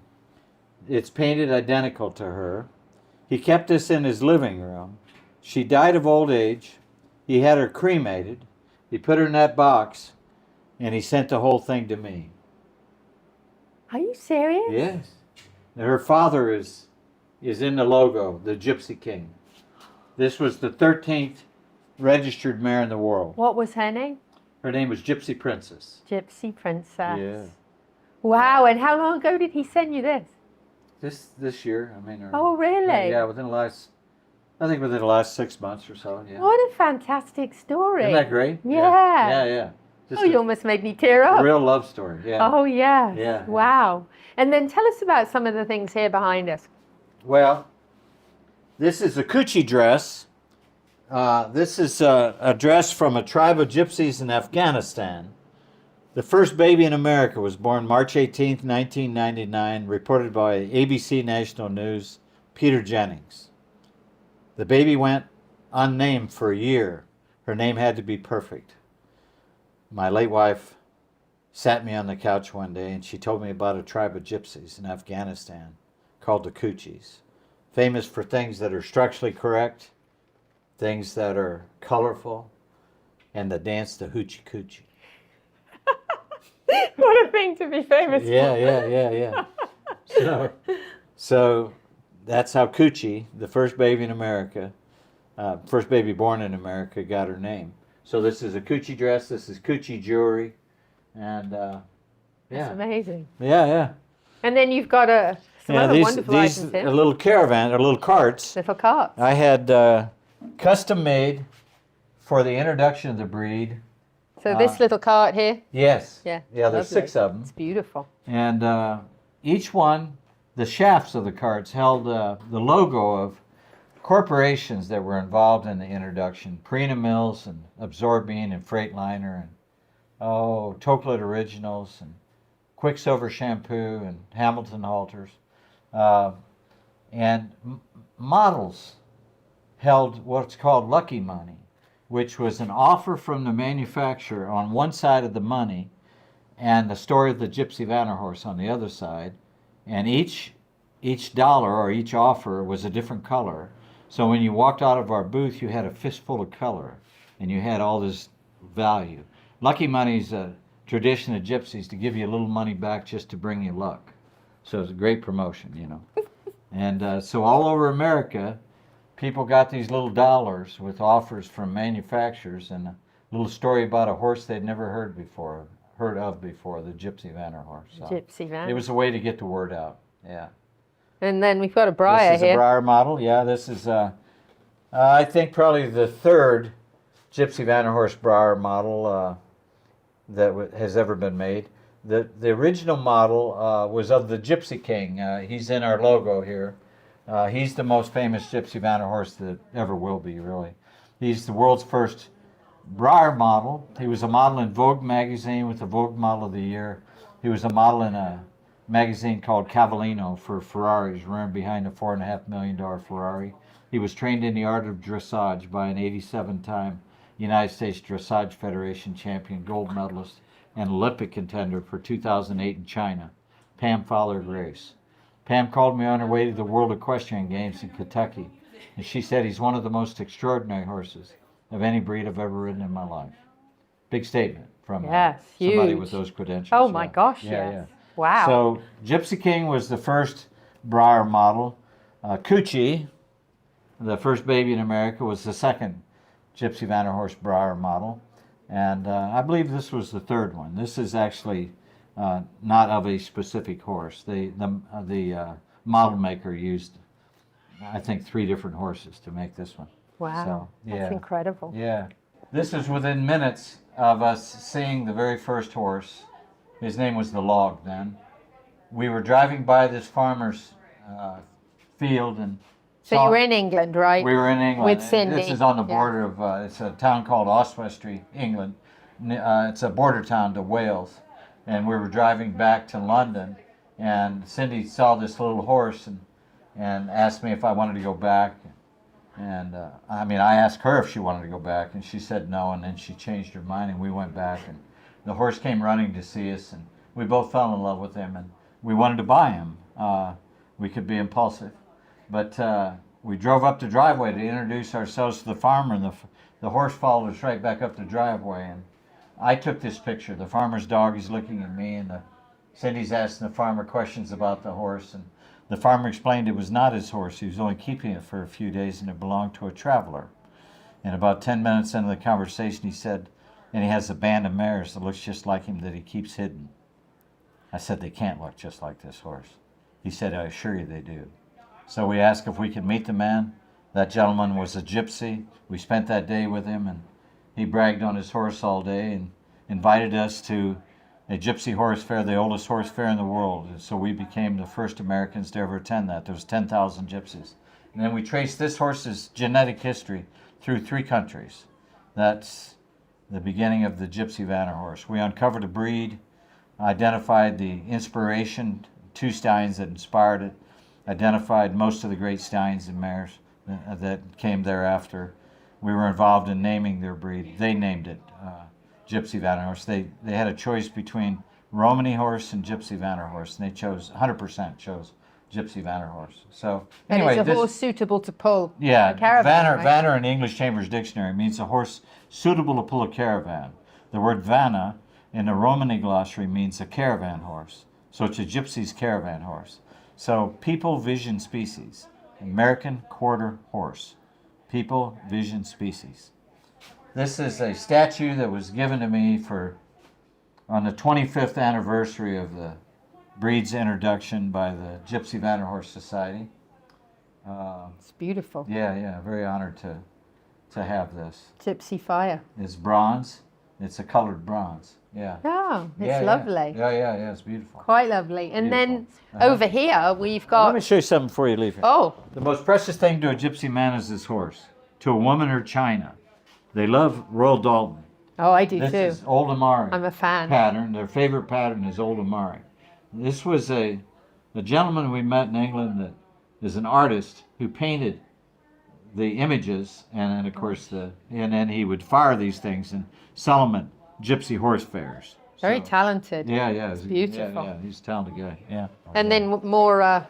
It's painted identical to her. He kept this in his living room. She died of old age. He had her cremated. He put her in that box, and he sent the whole thing to me. Are you serious? Yes. Her father is in the logo, the Gypsy King. This was the 13th registered mare in the world. What was her name? Her name was Gypsy Princess. Gypsy Princess. Yeah. Wow, and how long ago did he send you this? This year, I mean. Oh, really? Yeah, within the last 6 months or so. Yeah. What a fantastic story. Isn't that great? Yeah. Yeah. Just you almost made me tear up. a real love story. Yeah. Oh, yeah. Yeah. Wow. And then tell us about some of the things here behind us. Well, this is a Coochie dress. This is a dress from a tribe of gypsies in Afghanistan. The first baby in America was born March 18th, 1999, reported by ABC National News, Peter Jennings. The baby went unnamed for a year. Her name had to be perfect. My late wife sat me on the couch one day and she told me about a tribe of gypsies in Afghanistan called the Coochies, famous for things that are structurally correct, things that are colorful, and that dance the hoochie coochie. What a thing to be famous for. Yeah. So that's how Coochie, the first baby in America, first baby born in America, got her name. So this is a Coochie dress, this is Coochie jewelry, and yeah. That's amazing. Yeah. And then you've got some other wonderful items here. A little caravan, or little carts. Little carts. I had custom made for the introduction of the breed. So this little cart here? Yes. Yeah. Yeah, there's lovely. 6 of them. It's beautiful. And each one, the shafts of the carts held the logo of corporations that were involved in the introduction. Purina Mills and Absorbine and Freightliner and Toklat Originals and Quicksilver Shampoo and Hamilton Halters. And models held what's called Lucky Money, which was an offer from the manufacturer on one side of the money and the story of the Gypsy Vanner horse on the other side. And each dollar or each offer was a different color. So when you walked out of our booth, you had a fistful of color and you had all this value. Lucky Money's a tradition of gypsies to give you a little money back just to bring you luck. So it's a great promotion, you know. And so all over America, people got these little dollars with offers from manufacturers and a little story about a horse they'd never heard of before, the Gypsy Vanner horse. So Gypsy Vanner. it was a way to get the word out, yeah. And then we've got a Briar This is here. a Briar model, yeah. This is, I think, probably the third Gypsy Vanner horse Briar model that has ever been made. The original model was of the Gypsy King. He's in our logo here. He's the most famous Gypsy Vanner horse that ever will be, really. He's the world's first Breyer model. He was a model in Vogue magazine with the Vogue Model of the Year. He was a model in a magazine called Cavallino for Ferraris, running behind a $4.5 million Ferrari. He was trained in the art of dressage by an 87-time United States Dressage Federation champion, gold medalist, and Olympic contender for 2008 in China, Pam Fowler-Grace. Pam called me on her way to the World Equestrian Games in Kentucky, and she said he's one of the most extraordinary horses of any breed I've ever ridden in my life. Big statement from Yes, somebody huge. with those credentials. Oh my yeah. gosh, Yeah, yes. Wow. So Gypsy King was the first Breyer model. Coochie, the first baby in America, was the second Gypsy Vanner horse Breyer model. And I believe this was the third one. This is actually not of a specific horse. The model maker used, I think, 3 different horses to make this one. Wow, So, that's yeah. incredible. Yeah. This is within minutes of us seeing the very first horse. His name was the Log then. We were driving by this farmer's field and So you were in England, right? we were in England. With Cindy. This is on the Yeah. border of, it's a town called Oswestry, England. It's a border town to Wales. And we were driving back to London, and Cindy saw this little horse and asked me if I wanted to go back. And I asked her if she wanted to go back, and she said no, and then she changed her mind, and we went back. And the horse came running to see us, and we both fell in love with him, and we wanted to buy him. We could be impulsive. But we drove up the driveway to introduce ourselves to the farmer, and the horse followed us right back up the driveway. And I took this picture. The farmer's dog is looking at me, and Cindy's asking the farmer questions about the horse. And the farmer explained it was not his horse. He was only keeping it for a few days, and it belonged to a traveler. And about 10 minutes into the conversation, he said, and he has a band of mares that looks just like him that he keeps hidden. I said, they can't look just like this horse. He said, I assure you they do. So we asked if we could meet the man. That gentleman was a gypsy. We spent that day with him, and he bragged on his horse all day and invited us to a gypsy horse fair, the oldest horse fair in the world. And so we became the first Americans to ever attend that. There was 10,000 gypsies. And then we traced this horse's genetic history through 3 countries. That's the beginning of the Gypsy Vanner horse. We uncovered a breed, identified the inspiration, 2 stallions that inspired it, identified most of the great stallions and mares that came thereafter. We were involved in naming their breed. They named it Gypsy Vanner horse. They had a choice between Romany horse and Gypsy Vanner horse, and they chose 100% chose Gypsy Vanner horse. So anyway, and it's a horse suitable to pull yeah, a caravan, right? Vanner in English Chambers Dictionary means a horse suitable to pull a caravan. The word Vanna in the Romany glossary means a caravan horse. So it's a gypsy's caravan horse. So people vision species, American quarter horse, people vision species. This is a statue that was given to me on the 25th anniversary of the breed's introduction by the Gypsy Vanner Horse Society. It's beautiful. Yeah, very honored to have this. Gypsy fire. It's bronze. It's a colored bronze. Yeah. Oh, it's lovely. Yeah, it's beautiful. Quite lovely. And Beautiful. then over here we've got. Let me show you something before you leave here. Oh. The most precious thing to a gypsy man is this horse. To a woman or China. They love Royal Dalton. Oh, I do This too. is Old Amari. I'm a fan. Pattern. Their favorite pattern is Old Amari. This was a gentleman we met in England that is an artist who painted the images, and then of course and then he would fire these things and sell them at gypsy horse fairs. Very talented. Yeah, It's beautiful. Yeah, he's a talented guy. Yeah. And then more.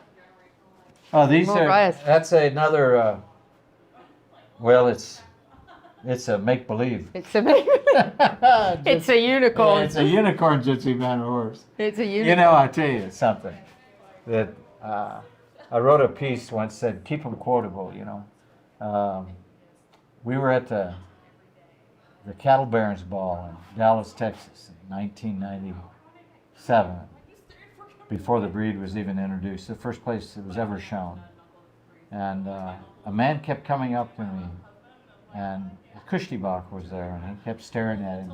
These more are. rice. That's another. Well, it's a make believe. It's a. It's a unicorn. Yeah, it's a unicorn Gypsy Vanner horse. It's a unicorn. You know, I tell you something that I wrote a piece once said, keep them quotable, you know. We were at the Cattle Barons Ball in Dallas, Texas in 1997, before the breed was even introduced, the first place it was ever shown. And a man kept coming up to me, and Kushtibach was there, and he kept staring at him.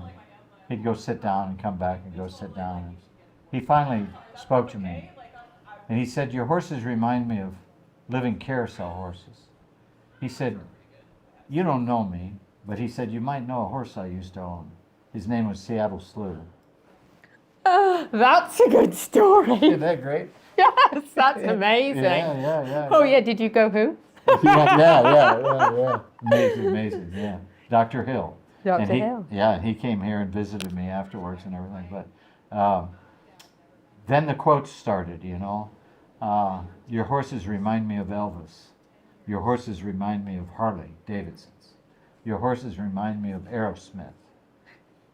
He'd go sit down and come back and go sit down. he finally spoke to me. And he said, your horses remind me of living carousel horses. He said, you don't know me, but he said, you might know a horse I used to own. His name was Seattle Slew. That's a good story. Isn't that great? Yes, that's amazing. Yeah. Oh, yeah, did you go who? yeah. Amazing, yeah. Dr. Hill. Dr. Hill. Yeah, he came here and visited me afterwards and everything. But then the quotes started, you know. Your horses remind me of Elvis. Your horses remind me of Harley Davidson's. Your horses remind me of Aerosmith.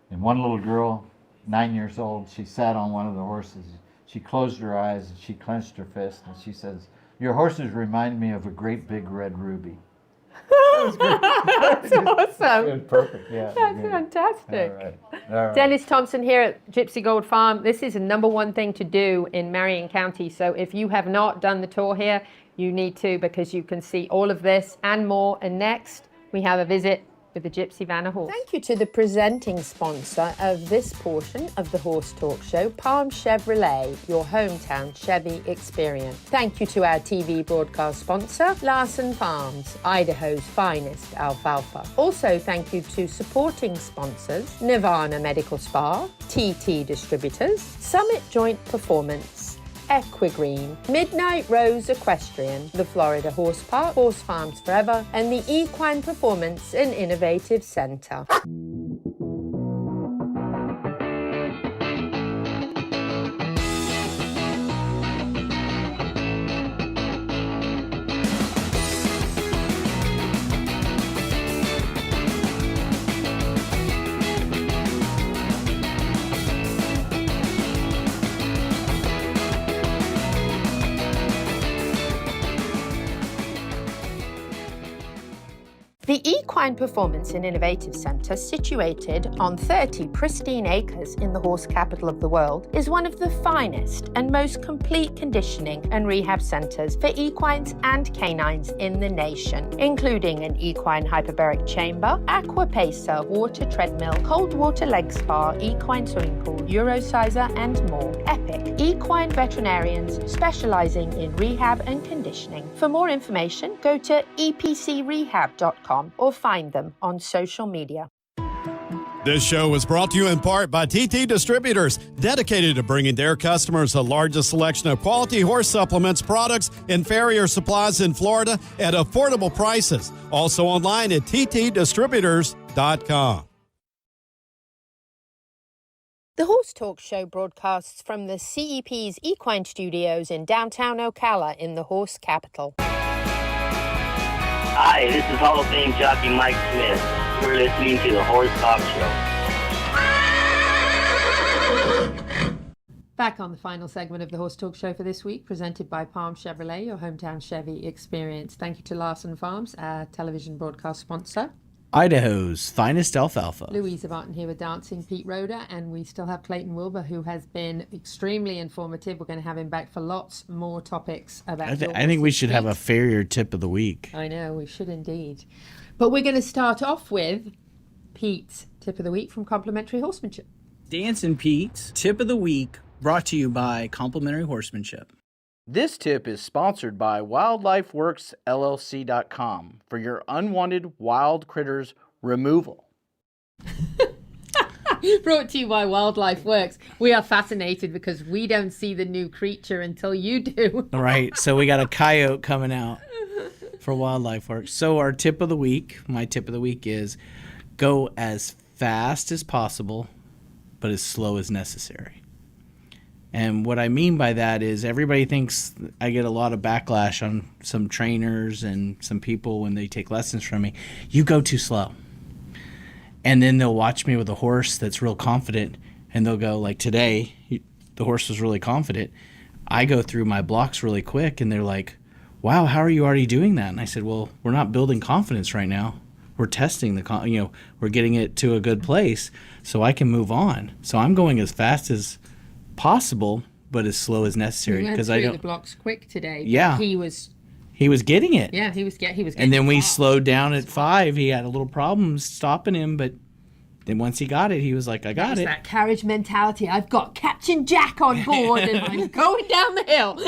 And one little girl, 9 years old, she sat on one of the horses. She closed her eyes and she clenched her fist and she says, your horses remind me of a great big red ruby. That's awesome. It was perfect, yeah. That's fantastic. All right. Dennis Thompson here at Gypsy Gold Farm. This is the #1 thing to do in Marion County. So if you have not done the tour here, you need to, because you can see all of this and more. And next, we have a visit with the Gypsy Vanna horse. Thank you to the presenting sponsor of this portion of the Horse Talk Show, Palm Chevrolet, your hometown Chevy experience. Thank you to our TV broadcast sponsor, Larson Farms, Idaho's finest alfalfa. Also, thank you to supporting sponsors, Nirvana Medical Spa, TT Distributors, Summit Joint Performance, Equigreen, Midnight Rose Equestrian, the Florida Horse Park, Horse Farms Forever, and the Equine Performance and Innovative Center. The Equine Performance and Innovative Center, situated on 30 pristine acres in the horse capital of the world, is one of the finest and most complete conditioning and rehab centers for equines and canines in the nation, including an equine hyperbaric chamber, aqua pacer, water treadmill, cold water leg spa, equine swimming pool, Eurosizer, and more. Epic equine veterinarians specializing in rehab and conditioning. For more information, go to epcrehab.com or find them on social media. This show was brought to you in part by TT Distributors, dedicated to bringing their customers the largest selection of quality horse supplements, products, and farrier supplies in Florida at affordable prices. Also online at ttdistributors.com. The Horse Talk Show broadcasts from the CEP's Equine Studios in downtown Ocala in the horse capital. Hi, this is Hall of Fame jockey Mike Smith. You're listening to the Horse Talk Show. Back on the final segment of the Horse Talk Show for this week, presented by Palm Chevrolet, your hometown Chevy experience. Thank you to Larson Farms, our television broadcast sponsor. Idaho's finest alfalfa. Louisa Barton here with Dancing Pete Roder, and we still have Clayton Wilbur, who has been extremely informative. We're going to have him back for lots more topics about I think we should have a farrier tip of the week. I know, we should indeed. But we're going to start off with Pete's tip of the week from Complimentary Horsemanship. Dancing Pete's tip of the week, brought to you by Complimentary Horsemanship. This tip is sponsored by WildlifeWorksLLC.com for your unwanted wild critters removal. Brought to you by Wildlife Works. We are fascinated because we don't see the new creature until you do. Right, so we got a coyote coming out for Wildlife Works. So our tip of the week, my tip of the week is go as fast as possible, but as slow as necessary. And what I mean by that is everybody thinks I get a lot of backlash on some trainers and some people when they take lessons from me. You go too slow. And then they'll watch me with a horse that's real confident, and they'll go, like today, the horse was really confident. I go through my blocks really quick, and they're like, wow, how are you already doing that? And I said, well, we're not building confidence right now. We're testing we're getting it to a good place so I can move on. So I'm going as fast as possible, but as slow as necessary, because I don't. The blocks quick today. Yeah, he was getting it. Yeah, he was getting. And then we fast. slowed down at 5. He had a little problem stopping him, but then once he got it, he was like, I got It's it. that carriage mentality. I've got Captain Jack on board and I'm going down the hill.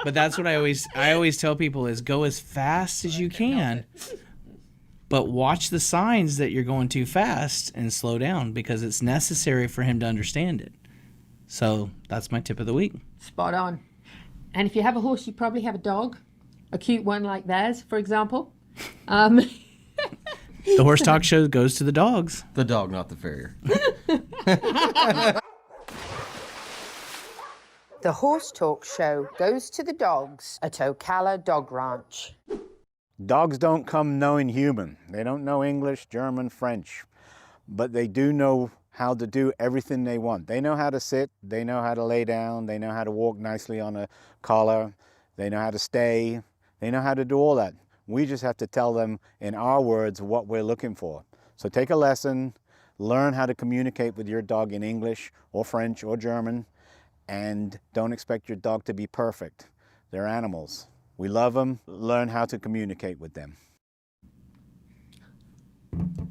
But that's what I always tell people is go as fast as you can. But watch the signs that you're going too fast and slow down because it's necessary for him to understand it. So that's my tip of the week. Spot on. And if you have a horse, you probably have a dog, a cute one like theirs, for example. The Horse Talk Show goes to the dogs. The dog, not the farrier. The Horse Talk Show goes to the dogs at Ocala Dog Ranch. Dogs don't come knowing human. They don't know English, German, French, but they do know how to do everything they want. They know how to sit, they know how to lay down, they know how to walk nicely on a collar, they know how to stay, they know how to do all that. We just have to tell them in our words what we're looking for. So take a lesson, learn how to communicate with your dog in English or French or German, and don't expect your dog to be perfect. They're animals. We love them. Learn how to communicate with them.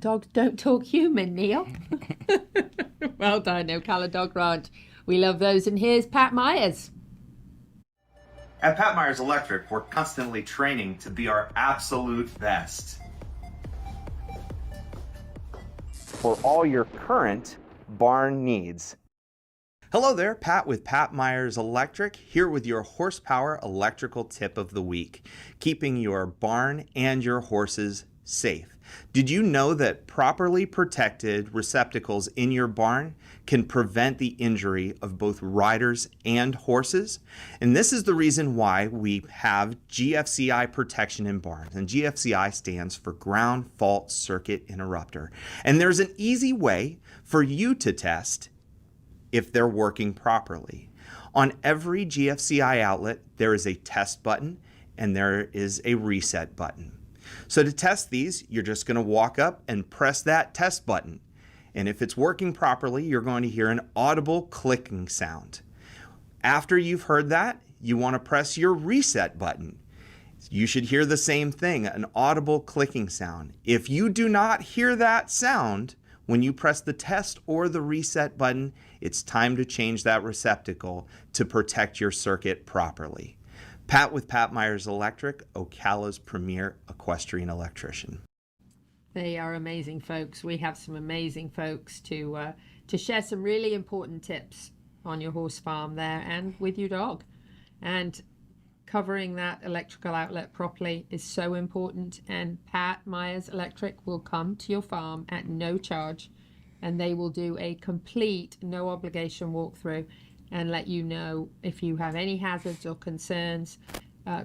Dogs don't talk human, Neil. Well done, Ocala Dog Ranch. We love those. And here's Pat Myers. At Pat Myers Electric, we're constantly training to be our absolute best. For all your current barn needs. Hello there, Pat with Pat Myers Electric, here with your horsepower electrical tip of the week, keeping your barn and your horses safe. Did you know that properly protected receptacles in your barn can prevent the injury of both riders and horses? And this is the reason why we have GFCI protection in barns. And GFCI stands for Ground Fault Circuit Interrupter. And there's an easy way for you to test if they're working properly. On every GFCI outlet, there is a test button and there is a reset button. So to test these, you're just going to walk up and press that test button. And if it's working properly, you're going to hear an audible clicking sound. After you've heard that, you want to press your reset button. You should hear the same thing, an audible clicking sound. If you do not hear that sound when you press the test or the reset button, it's time to change that receptacle to protect your circuit properly. Pat with Pat Myers Electric, Ocala's premier equestrian electrician. They are amazing folks. We have some amazing folks to share some really important tips on your horse farm there and with your dog. And covering that electrical outlet properly is so important. And Pat Myers Electric will come to your farm at no charge, and they will do a complete no obligation walkthrough and let you know if you have any hazards or concerns,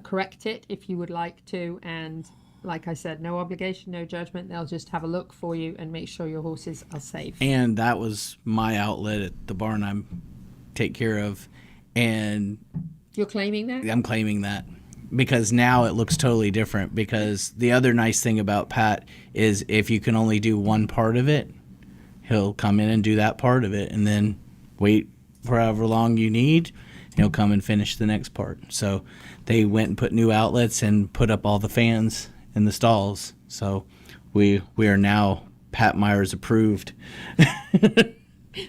correct it if you would like to, and like I said, no obligation, no judgment. They'll just have a look for you and make sure your horses are safe. And that was my outlet at the barn I take care of, and you're claiming that? I'm claiming that because now it looks totally different, because the other nice thing about Pat is if you can only do one part of it, he'll come in and do that part of it and then wait for however long you need, and he'll come and finish the next part. So they went and put new outlets and put up all the fans in the stalls. So we are now Pat Myers approved.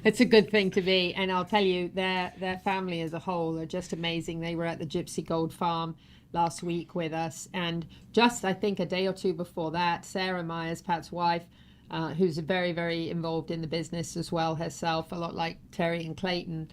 It's a good thing to be, and I'll tell you, their family as a whole are just amazing. They were at the Gypsy Gold Farm last week with us, and just I think a day or two before that, Sarah Myers, Pat's wife, who's very, very involved in the business as well herself, a lot like Terry and Clayton.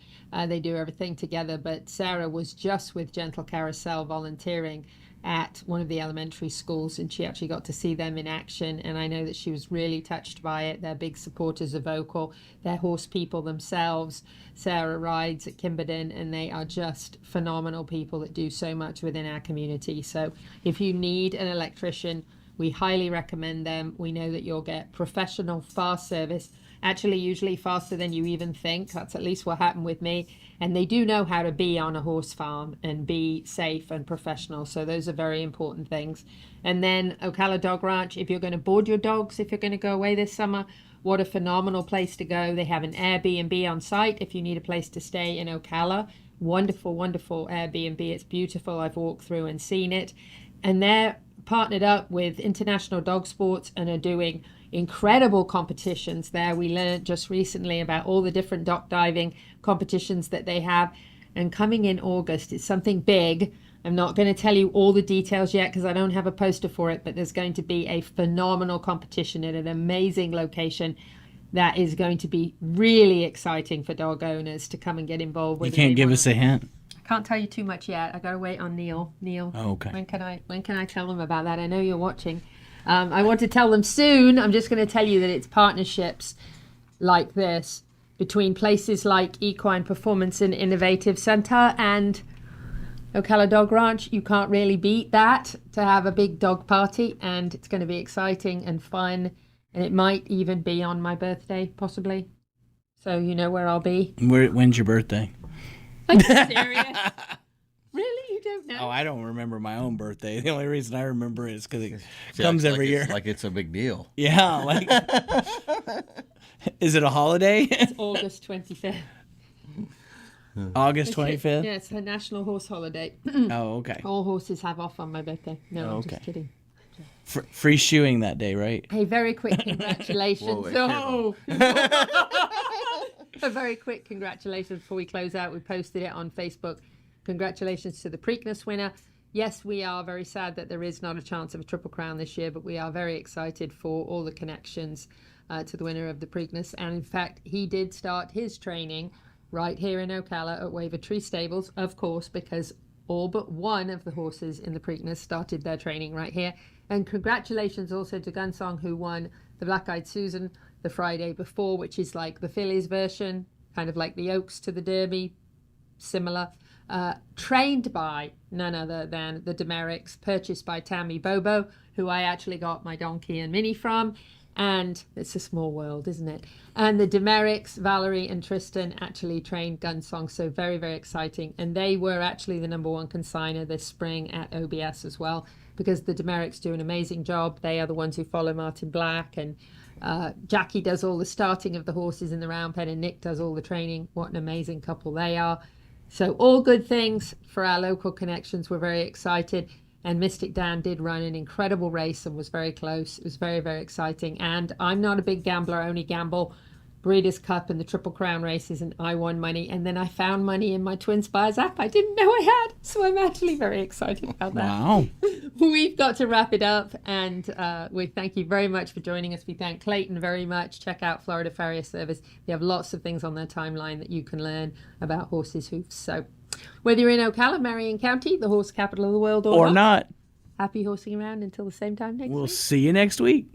They do everything together, but Sarah was just with Gentle Carousel volunteering at one of the elementary schools, and she actually got to see them in action, and I know that she was really touched by it. They're big supporters of Vocal. They're horse people themselves. Sarah rides at Kimberden, and they are just phenomenal people that do so much within our community. So if you need an electrician, we highly recommend them. We know that you'll get professional, fast service, actually usually faster than you even think. That's at least what happened with me. And they do know how to be on a horse farm and be safe and professional. So those are very important things. And then Ocala Dog Ranch, if you're going to board your dogs, if you're going to go away this summer, what a phenomenal place to go. They have an Airbnb on site if you need a place to stay in Ocala. Wonderful, wonderful Airbnb. It's beautiful. I've walked through and seen it. And they're partnered up with International Dog Sports and are doing incredible competitions there. We learned just recently about all the different dock diving competitions that they have. And coming in August is something big. I'm not going to tell you all the details yet because I don't have a poster for it, but there's going to be a phenomenal competition at an amazing location that is going to be really exciting for dog owners to come and get involved with. You can't give us a hint? I can't tell you too much yet. I got to wait on Neil. Neil, oh, okay. When can I tell them about that? I know you're watching. I want to tell them soon. I'm just going to tell you that it's partnerships like this between places like Equine Performance and Innovative Center and Ocala Dog Ranch. You can't really beat that, to have a big dog party, and it's going to be exciting and fun, and it might even be on my birthday, possibly. So you know where I'll be. When's your birthday? Are you serious? Really? You don't know? Oh, I don't remember my own birthday. The only reason I remember it is because it comes every year. Like it's a big deal. Yeah. Like, is it a holiday? It's August 25th. August 25th? Yeah, it's a national horse holiday. Oh, okay. All horses have off on my birthday. No, Oh, I'm okay. just kidding. Free shoeing that day, right? Hey, very quick congratulations. Whoa, A very quick congratulations before we close out. We posted it on Facebook. Congratulations to the Preakness winner. Yes, we are very sad that there is not a chance of a Triple Crown this year, but we are very excited for all the connections to the winner of the Preakness. And in fact, he did start his training right here in Ocala at Waver Tree Stables, of course, because all but one of the horses in the Preakness started their training right here. And congratulations also to Gunsong, who won the Black Eyed Susan the Friday before, which is like the fillies version, kind of like the Oaks to the Derby, similar. Trained by none other than the Demericks, purchased by Tammy Bobo, who I actually got my donkey and Minnie from. And it's a small world, isn't it? And the Demericks, Valerie and Tristan, actually trained Gunsong, so very, very exciting. And they were actually the #1 consigner this spring at OBS as well, because the Demericks do an amazing job. They are the ones who follow Martin Black, and Jackie does all the starting of the horses in the round pen, and Nick does all the training. What an amazing couple they are. So all good things for our local connections. We're very excited. And Mystic Dan did run an incredible race and was very close. It was very, very exciting. And I'm not a big gambler. I only gamble Breeders' Cup and the Triple Crown races, and I won money. And then I found money in my Twin Spires app I didn't know I had. So I'm actually very excited about that. Wow. We've got to wrap it up. And we thank you very much for joining us. We thank Clayton very much. Check out Florida Farrier Service. They have lots of things on their timeline that you can learn about horses' hoofs. So whether you're in Ocala, Marion County, the horse capital of the world, Or not. happy horsing around until the same time next week. We'll see you next week.